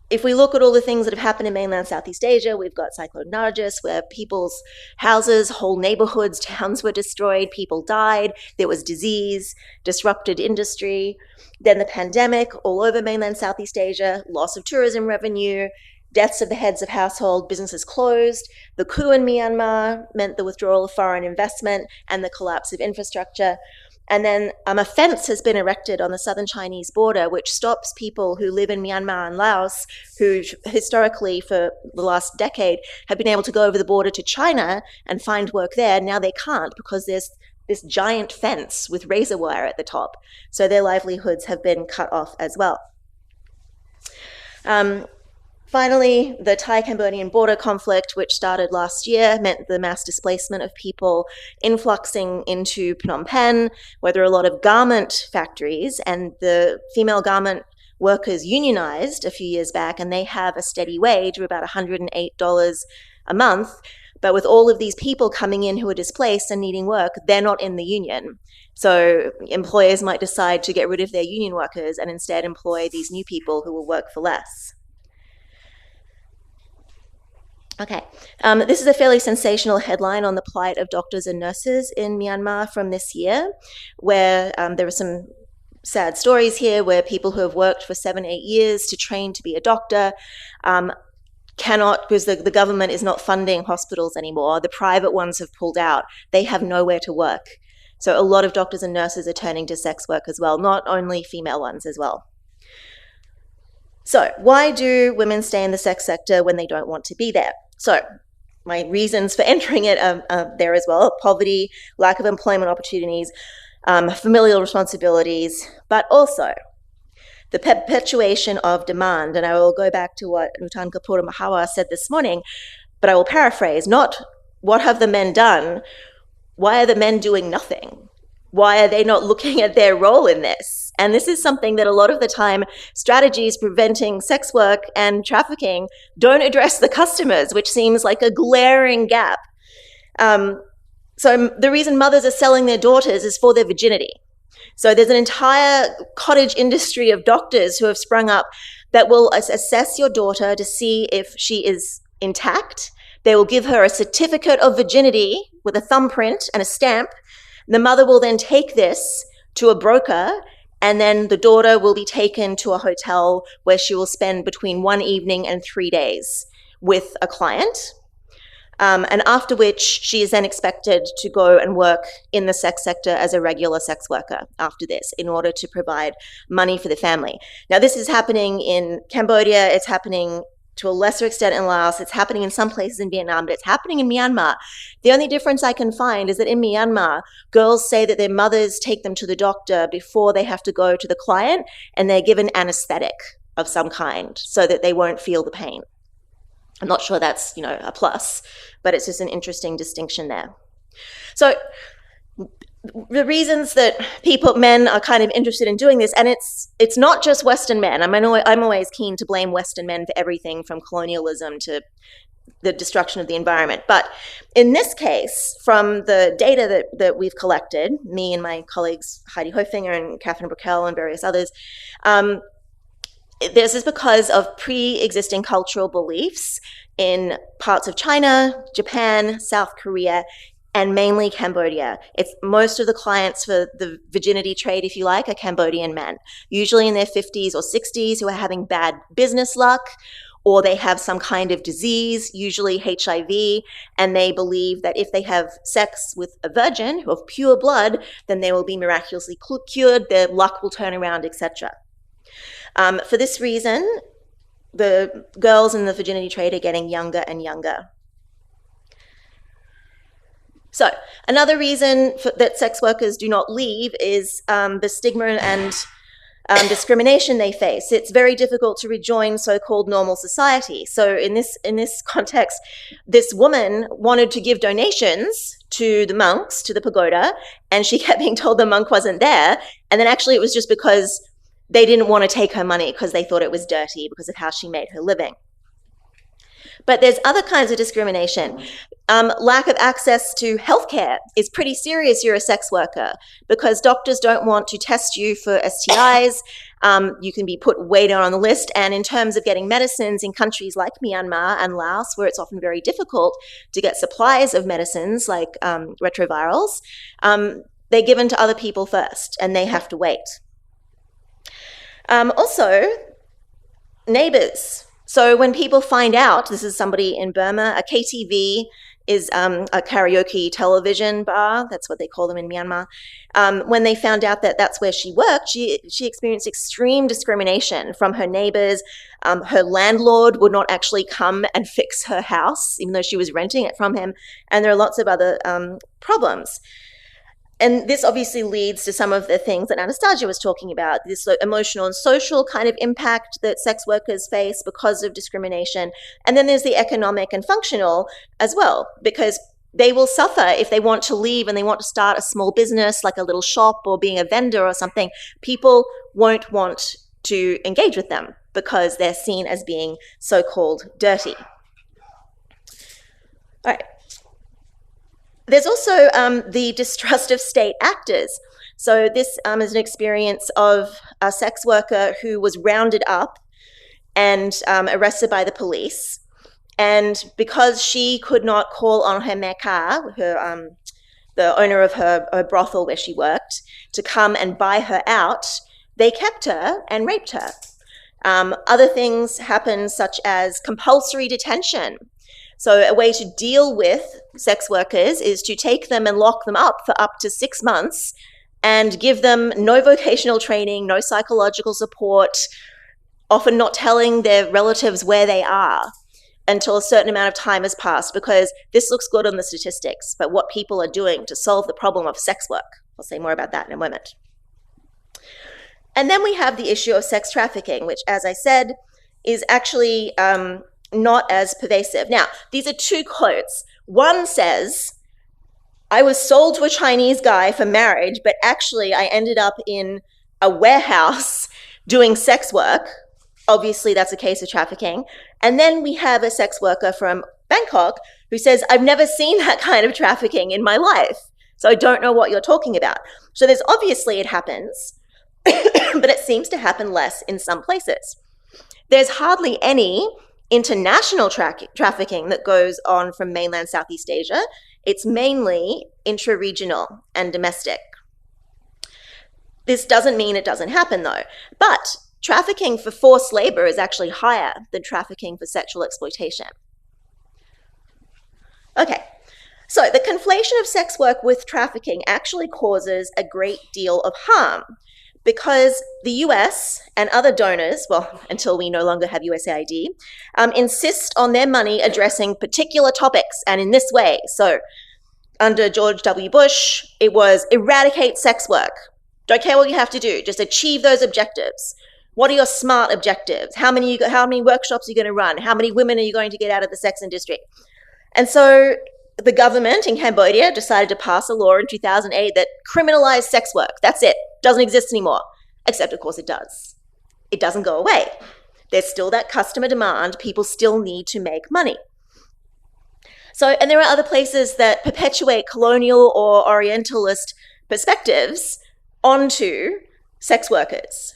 if we look at all the things that have happened in mainland Southeast Asia, we've got Cyclone Nargis, where people's houses, whole neighborhoods, towns were destroyed, people died, there was disease, disrupted industry. Then the pandemic all over mainland Southeast Asia, loss of tourism revenue, deaths of the heads of household, businesses closed. The coup in Myanmar meant the withdrawal of foreign investment and the collapse of infrastructure. And then a fence has been erected on the southern Chinese border, which stops people who live in Myanmar and Laos, who historically for the last decade have been able to go over the border to China and find work there. Now they can't because there's this giant fence with razor wire at the top. So their livelihoods have been cut off as well. Finally, the Thai-Cambodian border conflict, which started last year, meant the mass displacement of people influxing into Phnom Penh, where there are a lot of garment factories, and the female garment workers unionized a few years back, and they have a steady wage of about $108 a month. But with all of these people coming in who are displaced and needing work, they're not in the union. So employers might decide to get rid of their union workers and instead employ these new people who will work for less. Okay, this is a fairly sensational headline on the plight of doctors and nurses in Myanmar from this year, where there are some sad stories here where people who have worked for 7-8 years to train to be a doctor cannot, because the government is not funding hospitals anymore. The private ones have pulled out. They have nowhere to work. So a lot of doctors and nurses are turning to sex work as well, not only female ones as well. So why do women stay in the sex sector when they don't want to be there? So my reasons for entering it are there as well: poverty, lack of employment opportunities, familial responsibilities, but also the perpetuation of demand. And I will go back to what Nutan Kapoor Mahawa said this morning, but I will paraphrase, not what have the men done, why are the men doing nothing? Why are they not looking at their role in this? And this is something that a lot of the time strategies preventing sex work and trafficking don't address the customers, which seems like a glaring gap. So the reason mothers are selling their daughters is for their virginity. So there's an entire cottage industry of doctors who have sprung up that will assess your daughter to see if she is intact. They will give her a certificate of virginity with a thumbprint and a stamp. The mother will then take this to a broker, and then the daughter will be taken to a hotel where she will spend between 1 evening and 3 days with a client. And after which she is then expected to go and work in the sex sector as a regular sex worker after this in order to provide money for the family. Now, this is happening in Cambodia. It's happening to a lesser extent in Laos. It's happening in some places in Vietnam, but it's happening in Myanmar. The only difference I can find is that in Myanmar, girls say that their mothers take them to the doctor before they have to go to the client, and they're given anesthetic of some kind so that they won't feel the pain. I'm not sure that's, a plus, but it's just an interesting distinction there. So the reasons that men are kind of interested in doing this, and it's not just Western men. I'm always keen to blame Western men for everything from colonialism to the destruction of the environment. But in this case, from the data that we've collected, me and my colleagues Heidi Hofinger and Catherine Burkell and various others, this is because of pre-existing cultural beliefs in parts of China, Japan, South Korea, and mainly Cambodia. It's most of the clients for the virginity trade, if you like, are Cambodian men, usually in their 50s or 60s, who are having bad business luck, or they have some kind of disease, usually HIV, and they believe that if they have sex with a virgin of pure blood, then they will be miraculously cured, their luck will turn around, etc. For this reason, the girls in the virginity trade are getting younger and younger. So another reason that sex workers do not leave is the stigma and discrimination they face. It's very difficult to rejoin so-called normal society. So in this context, this woman wanted to give donations to the monks, to the pagoda, and she kept being told the monk wasn't there. And then actually it was just because they didn't want to take her money because they thought it was dirty because of how she made her living. But there's other kinds of discrimination. Lack of access to healthcare is pretty serious. You're a sex worker because doctors don't want to test you for STIs. You can be put way down on the list. And in terms of getting medicines in countries like Myanmar and Laos, where it's often very difficult to get supplies of medicines like retrovirals, they're given to other people first and they have to wait. Also, neighbors. So when people find out, this is somebody in Burma, a KTV is a karaoke television bar, that's what they call them in Myanmar. When they found out that that's where she worked, she experienced extreme discrimination from her neighbors. Her landlord would not actually come and fix her house, even though she was renting it from him. And there are lots of other problems. And this obviously leads to some of the things that Anastasia was talking about, this emotional and social kind of impact that sex workers face because of discrimination. And then there's the economic and functional as well, because they will suffer if they want to leave and they want to start a small business like a little shop or being a vendor or something. People won't want to engage with them because they're seen as being so-called dirty. All right. There's also the distrust of state actors. So this is an experience of a sex worker who was rounded up and arrested by the police. And because she could not call on her meka, the owner of her brothel where she worked, to come and buy her out, they kept her and raped her. Other things happened, such as compulsory detention. So a way to deal with sex workers is to take them and lock them up for up to 6 months and give them no vocational training, no psychological support, often not telling their relatives where they are until a certain amount of time has passed, because this looks good on the statistics, but what people are doing to solve the problem of sex work. I'll say more about that in a moment. And then we have the issue of sex trafficking, which, as I said, is actually not as pervasive. Now, these are two quotes. One says, I was sold to a Chinese guy for marriage, but actually I ended up in a warehouse doing sex work. Obviously, that's a case of trafficking. And then we have a sex worker from Bangkok who says, I've never seen that kind of trafficking in my life, so I don't know what you're talking about. So there's obviously it happens, but it seems to happen less in some places. There's hardly any international trafficking that goes on from mainland Southeast Asia. It's mainly intra-regional and domestic. This doesn't mean it doesn't happen though, but trafficking for forced labor is actually higher than trafficking for sexual exploitation. Okay, so the conflation of sex work with trafficking actually causes a great deal of harm, because the US and other donors, well, until we no longer have USAID, insist on their money addressing particular topics, and in this way. So under George W. Bush, it was eradicate sex work. Don't care what you have to do, just achieve those objectives. What are your SMART objectives? How many workshops are you going to run? How many women are you going to get out of the sex industry? And so the government in Cambodia decided to pass a law in 2008 that criminalized sex work. That's it. Doesn't exist anymore. Except, of course, it does. It doesn't go away. There's still that customer demand. People still need to make money. So, and there are other places that perpetuate colonial or Orientalist perspectives onto sex workers.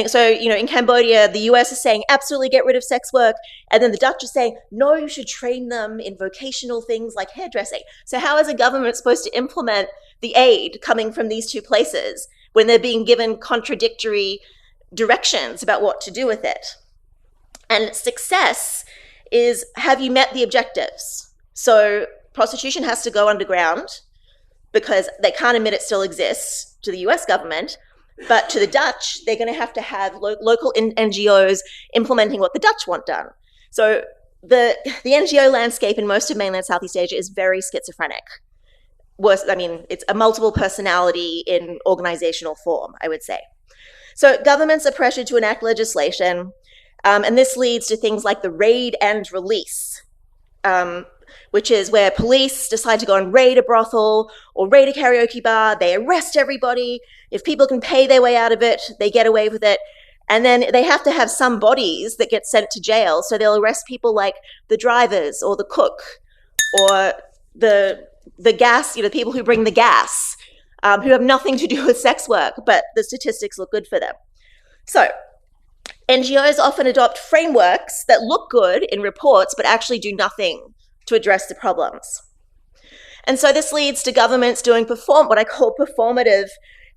So, in Cambodia, the US is saying, absolutely get rid of sex work. And then the Dutch are saying, no, you should train them in vocational things like hairdressing. So how is a government supposed to implement the aid coming from these two places when they're being given contradictory directions about what to do with it? And success is, have you met the objectives? So prostitution has to go underground because they can't admit it still exists to the US government. But to the Dutch, they're going to have local NGOs implementing what the Dutch want done. So the NGO landscape in most of mainland Southeast Asia is very schizophrenic. It's a multiple personality in organizational form, I would say. So governments are pressured to enact legislation, and this leads to things like the raid and release, which is where police decide to go and raid a brothel or raid a karaoke bar. They arrest everybody. If people can pay their way out of it, they get away with it. And then they have to have some bodies that get sent to jail. So they'll arrest people like the drivers or the cook or the gas, people who bring the gas, who have nothing to do with sex work, but the statistics look good for them. So NGOs often adopt frameworks that look good in reports, but actually do nothing to address the problems. And so this leads to governments doing what I call performative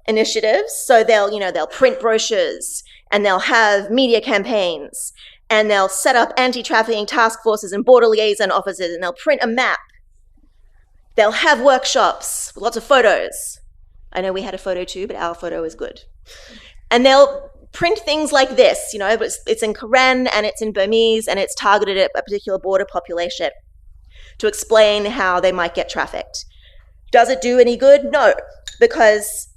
initiatives. So they'll print brochures, and they'll have media campaigns, and they'll set up anti-trafficking task forces and border liaison officers, and they'll print a map. They'll have workshops with lots of photos. I know we had a photo too, but our photo is good. And they'll print things like this, it's in Karen and it's in Burmese, and it's targeted at a particular border population to explain how they might get trafficked. Does it do any good? No, because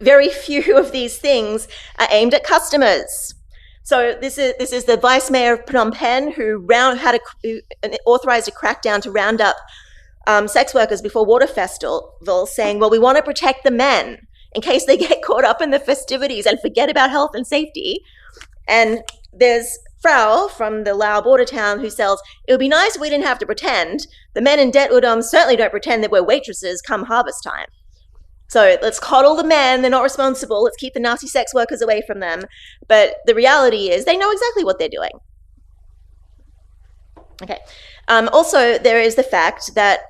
very few of these things are aimed at customers. So this is the vice mayor of Phnom Penh who authorized a crackdown to round up sex workers before Water Festival, saying, well, we want to protect the men in case they get caught up in the festivities and forget about health and safety. And there's Frau from the Lao border town who sells, it would be nice if we didn't have to pretend. The men in Det Udom certainly don't pretend that we're waitresses come harvest time. So let's coddle the men, they're not responsible, let's keep the nasty sex workers away from them. But the reality is they know exactly what they're doing. Okay. Also, there is the fact that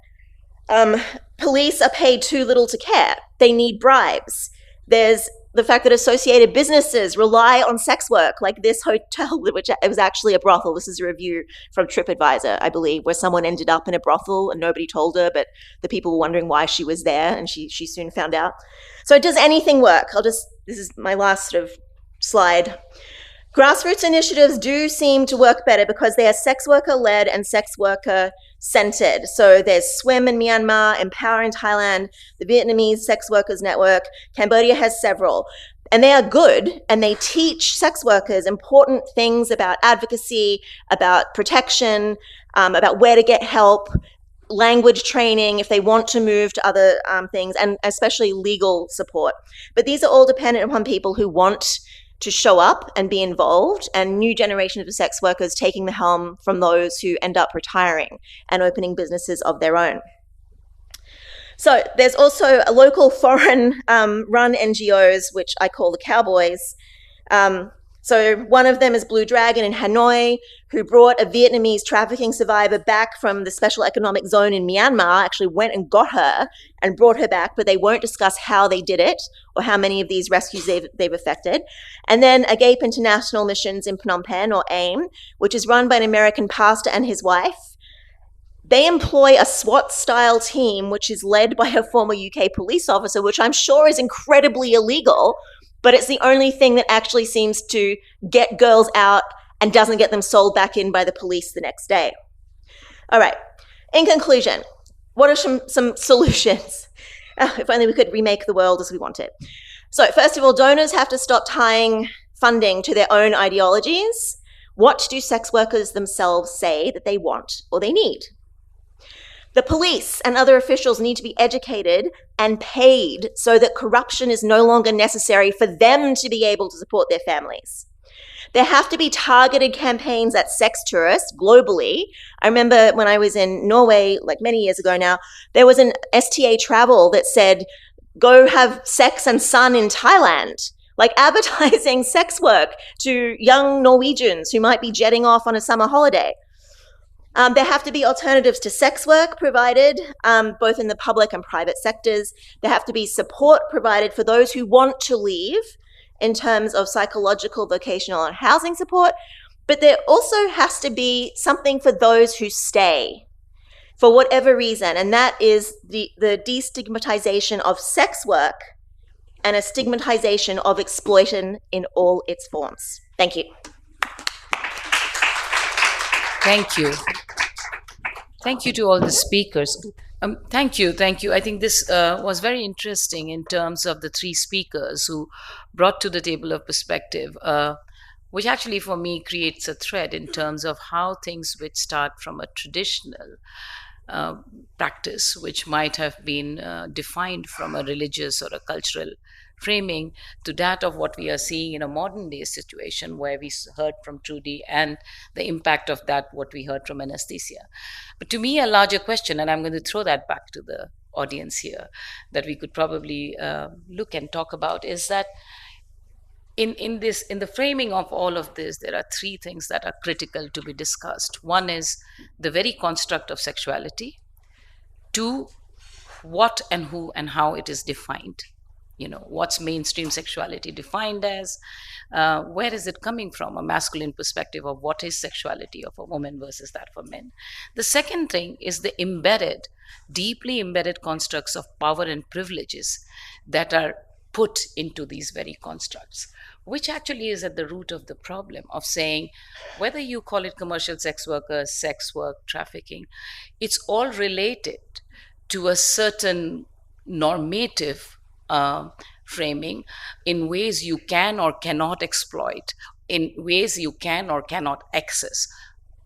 police are paid too little to care. They need bribes. There's the fact that associated businesses rely on sex work, like this hotel, which it was actually a brothel. This is a review from TripAdvisor, I believe, where someone ended up in a brothel and nobody told her, but the people were wondering why she was there, and she soon found out. So does anything work? This is my last sort of slide. Grassroots initiatives do seem to work better because they are sex worker-led and sex worker-centered. So there's SWIM in Myanmar, Empower in Thailand, the Vietnamese Sex Workers Network. Cambodia has several. And they are good, and they teach sex workers important things about advocacy, about protection, about where to get help, language training if they want to move to other things, and especially legal support. But these are all dependent upon people who want to show up and be involved, and new generations of sex workers taking the helm from those who end up retiring and opening businesses of their own. So there's also a local foreign run NGOs, which I call the Cowboys. So one of them is Blue Dragon in Hanoi, who brought a Vietnamese trafficking survivor back from the special economic zone in Myanmar, actually went and got her and brought her back, but they won't discuss how they did it or how many of these rescues they've effected. And then Agape International Missions in Phnom Penh, or AIM, which is run by an American pastor and his wife. They employ a SWAT-style team, which is led by a former UK police officer, which I'm sure is incredibly illegal, but it's the only thing that actually seems to get girls out and doesn't get them sold back in by the police the next day. All right, in conclusion, what are some solutions? If only we could remake the world as we want it. So first of all, donors have to stop tying funding to their own ideologies. What do sex workers themselves say that they want or they need? The police and other officials need to be educated and paid so that corruption is no longer necessary for them to be able to support their families. There have to be targeted campaigns at sex tourists globally. I remember when I was in Norway, like many years ago now, there was an STA travel that said, go have sex and sun in Thailand, like advertising sex work to young Norwegians who might be jetting off on a summer holiday. There have to be alternatives to sex work provided, both in the public and private sectors. There have to be support provided for those who want to leave in terms of psychological, vocational, and housing support. But there also has to be something for those who stay for whatever reason, and that is the destigmatization of sex work and a stigmatization of exploitation in all its forms. Thank you. Thank you. Thank you to all the speakers. Thank you, thank you. I think this was very interesting in terms of the three speakers who brought to the table of perspective, which actually for me creates a thread in terms of how things which start from a traditional uh, practice, which might have been defined from a religious or a cultural framing, to that of what we are seeing in a modern day situation where we heard from Trude and the impact of that, what we heard from Anastasia. But to me, a larger question, and I'm going to throw that back to the audience here, that we could probably look and talk about, is that in the framing of all of this, there are three things that are critical to be discussed. One is the very construct of sexuality. Two, what and who and how it is defined. What's mainstream sexuality defined as? Where is it coming from? A masculine perspective of what is sexuality of a woman versus that for men. The second thing is the deeply embedded constructs of power and privileges that are put into these very constructs, which actually is at the root of the problem of saying, whether you call it commercial sex workers, sex work, trafficking, it's all related to a certain normative framing in ways you can or cannot exploit, in ways you can or cannot access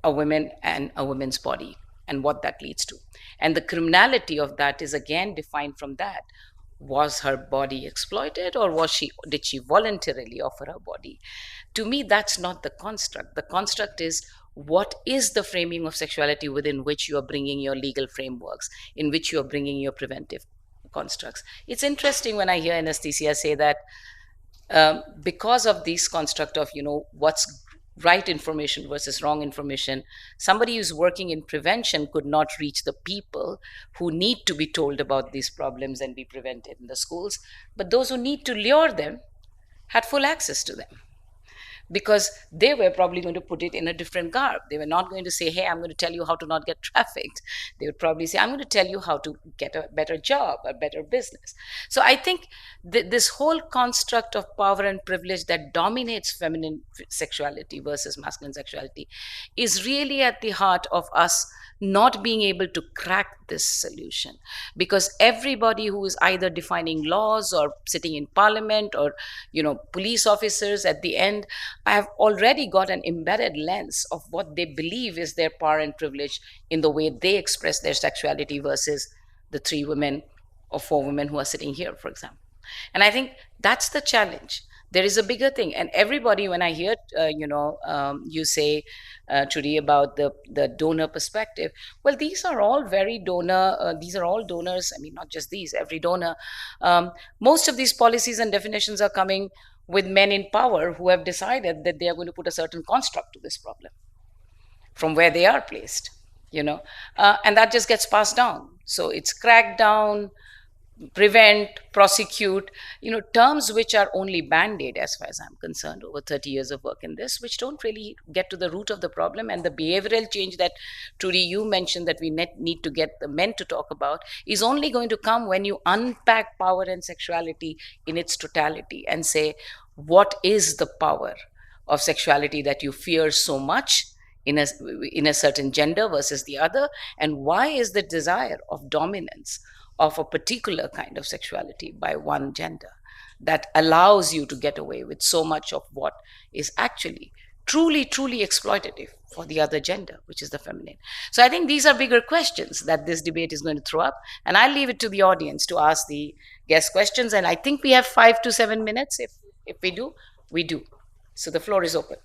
a woman and a woman's body, and what that leads to. And the criminality of that is again defined from that. Was her body exploited, or did she voluntarily offer her body? To me, that's not the construct. The construct is, what is the framing of sexuality within which you are bringing your legal frameworks, in which you are bringing your preventive constructs. It's interesting when I hear Anastasia say that because of this construct of what's right information versus wrong information, somebody who's working in prevention could not reach the people who need to be told about these problems and be prevented in the schools, but those who need to lure them had full access to them, because they were probably going to put it in a different garb. They were not going to say, hey, I'm going to tell you how to not get trafficked. They would probably say, I'm going to tell you how to get a better job, a better business. So I think this whole construct of power and privilege that dominates feminine sexuality versus masculine sexuality is really at the heart of us not being able to crack this solution, because everybody who is either defining laws or sitting in parliament or police officers at the end have already got an embedded lens of what they believe is their power and privilege in the way they express their sexuality versus the 3 women or 4 women who are sitting here, for example. And I think that's the challenge. There is a bigger thing, and everybody, when I hear you say, Trude, about the donor perspective, well, these are all donors. I mean, not just these, every donor. Most of these policies and definitions are coming with men in power who have decided that they are going to put a certain construct to this problem from where they are placed, and that just gets passed down. So it's cracked down, prevent, prosecute, terms which are only band-aid as far as I'm concerned over 30 years of work in this, which don't really get to the root of the problem. And the behavioral change that, Trude, you mentioned that we need to get the men to talk about is only going to come when you unpack power and sexuality in its totality and say, what is the power of sexuality that you fear so much in a certain gender versus the other, and why is the desire of dominance of a particular kind of sexuality by one gender that allows you to get away with so much of what is actually truly exploitative for the other gender, which is the feminine. So I think these are bigger questions that this debate is going to throw up, and I'll leave it to the audience to ask the guest questions, and I think we have 5 to 7 minutes. If we do, we do. So the floor is open.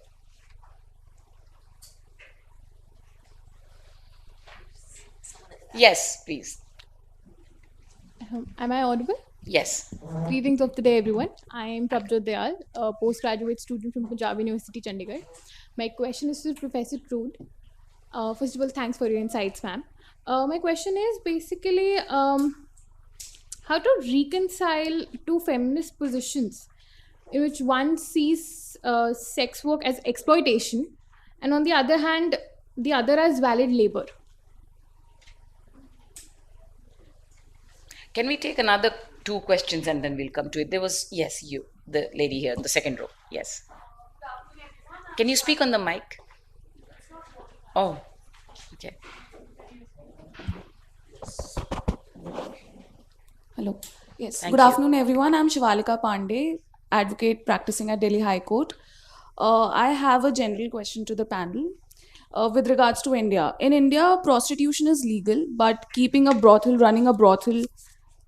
Yes, please. Am I audible? Yes. Greetings of the day, everyone. I am Prabjot Dayal, a postgraduate student from Punjab University, Chandigarh. My question is to Professor Trude. First of all, thanks for your insights, ma'am. My question is basically how to reconcile two feminist positions in which one sees sex work as exploitation, and on the other hand, the other as valid labor. Can we take another 2 questions and then we'll come to it? There was, yes, you, the lady here in the second row. Yes. Can you speak on the mic? Oh, okay. Hello. Yes. Thank Good you. afternoon, everyone. I'm Shivalika Pandey, advocate practicing at Delhi High Court. I have a general question to the panel with regards to India. In India, prostitution is legal, but keeping a brothel, running a brothel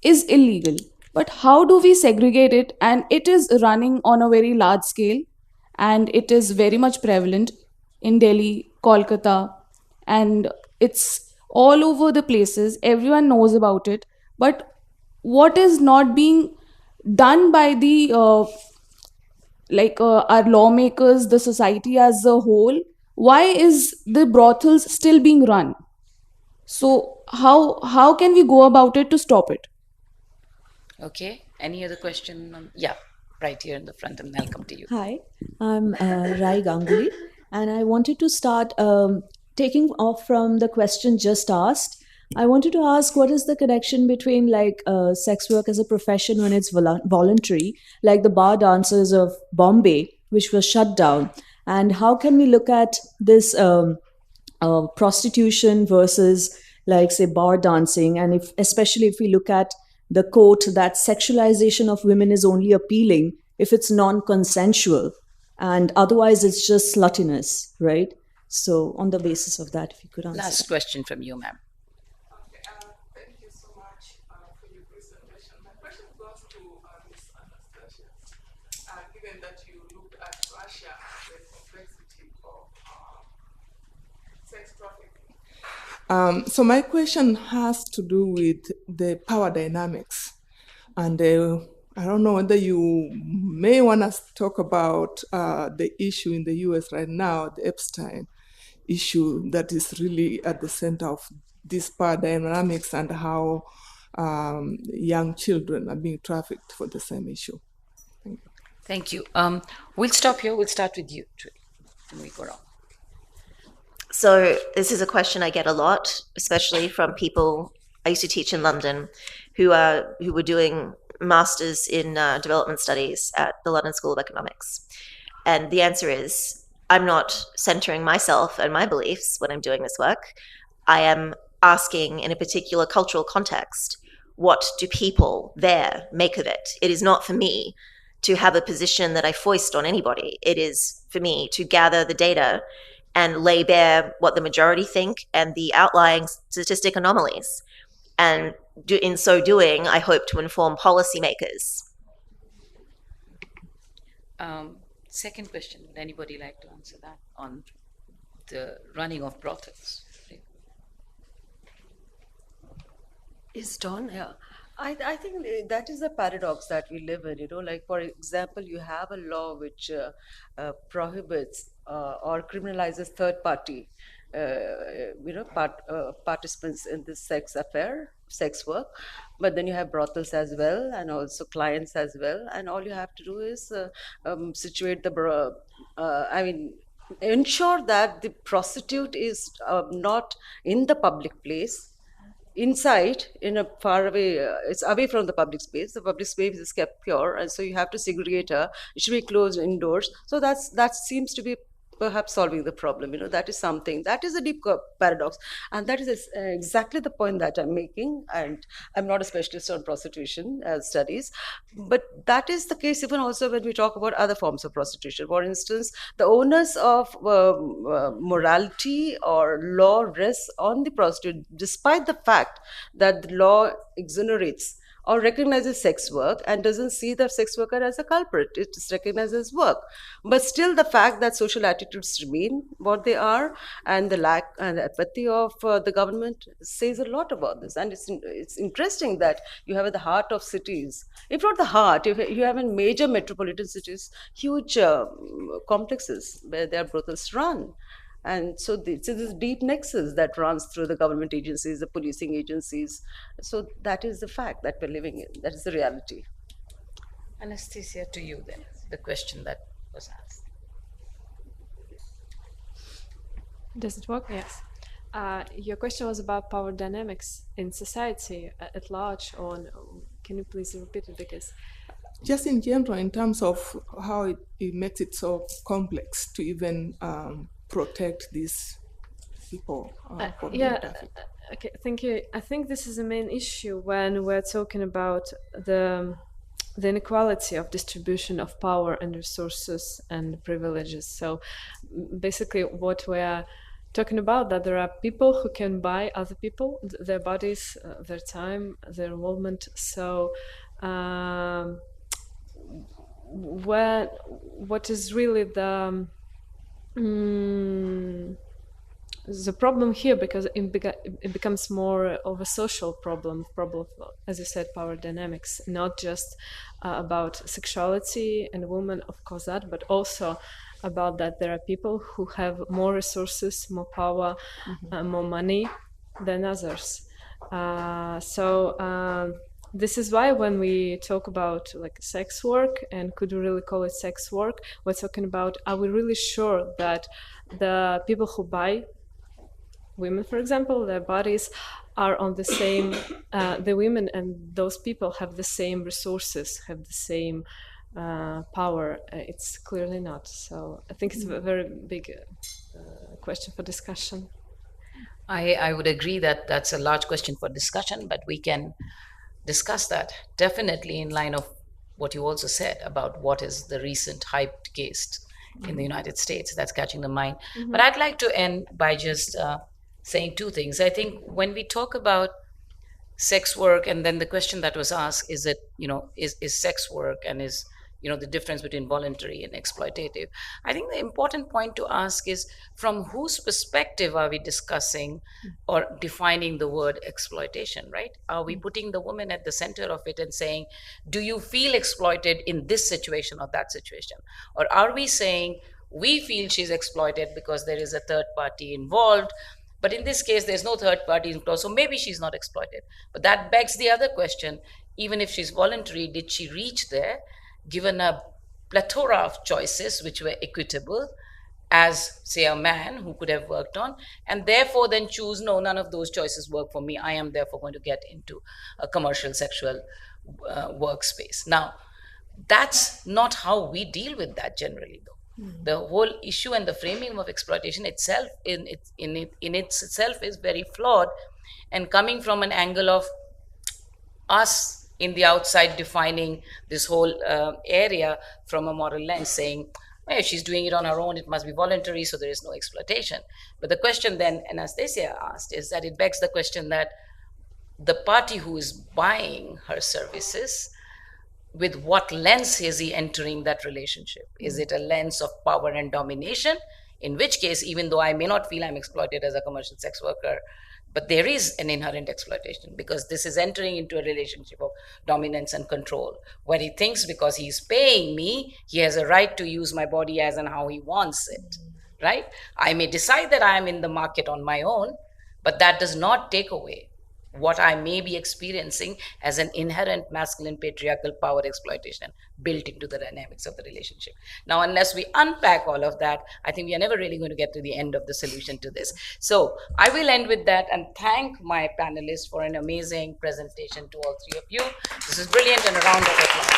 is illegal. But how do we segregate it? And it is running on a very large scale, and it is very much prevalent in Delhi, Kolkata, and it's all over the places. Everyone knows about it. But what is not being done by the our lawmakers, the society as a whole? Why is the brothels still being run? So how can we go about it to stop it? Okay. Any other question? Yeah, right here in the front, and I'll come to you. Hi, I'm Rai Ganguly, and I wanted to start taking off from the question just asked. I wanted to ask what is the connection between sex work as a profession when it's voluntary, like the bar dancers of Bombay, which was shut down, and how can we look at this prostitution versus, like, say, bar dancing, and if especially if we look at the quote that sexualization of women is only appealing if it's non-consensual, and otherwise it's just sluttiness, right? So on the basis of that, if you could answer. Last question from you, ma'am. Thank you so much for your presentation. My question goes to Ms. Anastasia. Given that you looked at Russia and the complexity of sex trafficking. So my question has to do with the power dynamics. And I don't know whether you may want to talk about the issue in the US right now, the Epstein issue that is really at the center of this power dynamics and how young children are being trafficked for the same issue. Thank you. We'll stop here. We'll start with you, Trude, and we go on. So this is a question I get a lot, especially from people I used to teach in London who were doing masters in development studies at the London School of Economics. And the answer is, I'm not centering myself and my beliefs when I'm doing this work. I am asking, in a particular cultural context, what do people there make of it? It is not for me to have a position that I foist on anybody. It is for me to gather the data and lay bare what the majority think and the outlying statistic anomalies. And in so doing, I hope to inform policymakers. Second question, would anybody like to answer that on the running of brothels? Is done, yeah. I think that is the paradox that we live in. Like, for example, you have a law which prohibits or criminalizes third party participants in this sex work, but then you have brothels as well, and also clients as well, and all you have to do is situate the ensure that the prostitute is not in the public place, inside, in a far away, it's away from the public space. The public space is kept pure, and so you have to segregate her. It should be closed indoors. So that seems to be perhaps solving the problem. That is something, that is a deep paradox, and that is exactly the point that I'm making. And I'm not a specialist on prostitution studies, but that is the case even also when we talk about other forms of prostitution. For instance, the onus of morality or law rests on the prostitute, despite the fact that the law exonerates or recognizes sex work and doesn't see the sex worker as a culprit. It just recognizes work. But still, the fact that social attitudes remain what they are, and the lack and apathy of the government says a lot about this. And it's interesting that you have at the heart of cities, if not the heart, if you have in major metropolitan cities, huge complexes where their brothels run. And so it's this deep nexus that runs through the government agencies, the policing agencies. So that is the fact that we're living in. That is the reality. Anastasia, to you then, the question that was asked. Does it work? Yes. Your question was about power dynamics in society at large. Can you please repeat it? Because just in general, in terms of how it makes it so complex to even protect these people from being trafficked. Okay, thank you. I think this is the main issue when we're talking about the inequality of distribution of power and resources and privileges. So basically what we're talking about, that there are people who can buy other people, their bodies, their time, their involvement. So what is really the problem here, because it becomes more of a social problem of, as you said, power dynamics, not just about sexuality and women, of course, that, but also about that there are people who have more resources, more power, more money than others. This is why when we talk about like sex work, and could we really call it sex work, we're talking about, are we really sure that the people who buy women, for example, their bodies are on the same, the women and those people have the same resources, have the same power? It's clearly not. So I think it's a very big question for discussion. I would agree that that's a large question for discussion, but we can discuss that definitely in line of what you also said about what is the recent hyped case in the United States that's catching the mind. But I'd like to end by just saying two things. I think when we talk about sex work, and then the question that was asked, is it, is sex work, and is, the difference between voluntary and exploitative. I think the important point to ask is, from whose perspective are we discussing or defining the word exploitation, right? Are we putting the woman at the center of it and saying, do you feel exploited in this situation or that situation? Or are we saying, we feel she's exploited because there is a third party involved, but in this case, there's no third party involved, so maybe she's not exploited. But that begs the other question, even if she's voluntary, did she reach there given a plethora of choices which were equitable, as, say, a man who could have worked on, and therefore then choose, no, none of those choices work for me. I am therefore going to get into a commercial sexual workspace. Now, that's not how we deal with that generally, though. The whole issue and the framing of exploitation itself, in itself, is very flawed, and coming from an angle of us in the outside defining this whole area from a moral lens, saying, well, if she's doing it on her own, it must be voluntary, so there is no exploitation. But the question then Anastasia asked is that it begs the question that the party who is buying her services, with what lens is he entering that relationship? Is it a lens of power and domination? In which case, even though I may not feel I'm exploited as a commercial sex worker, but there is an inherent exploitation, because this is entering into a relationship of dominance and control, where he thinks because he's paying me, he has a right to use my body as and how he wants it, right? I may decide that I am in the market on my own, but that does not take away what I may be experiencing as an inherent masculine patriarchal power exploitation built into the dynamics of the relationship. Now, unless we unpack all of that, I think we are never really going to get to the end of the solution to this. So I will end with that and thank my panelists for an amazing presentation, to all three of you. This is brilliant, and a round of applause.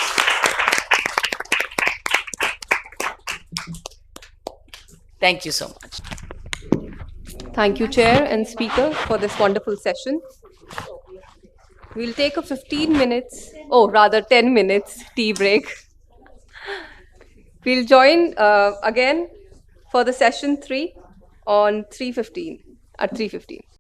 Thank you so much. Thank you, Chair and Speaker, for this wonderful session. We'll take a 15 minutes, oh, rather 10 minutes tea break. We'll join again for the session 3 on 3:15, at 3:15.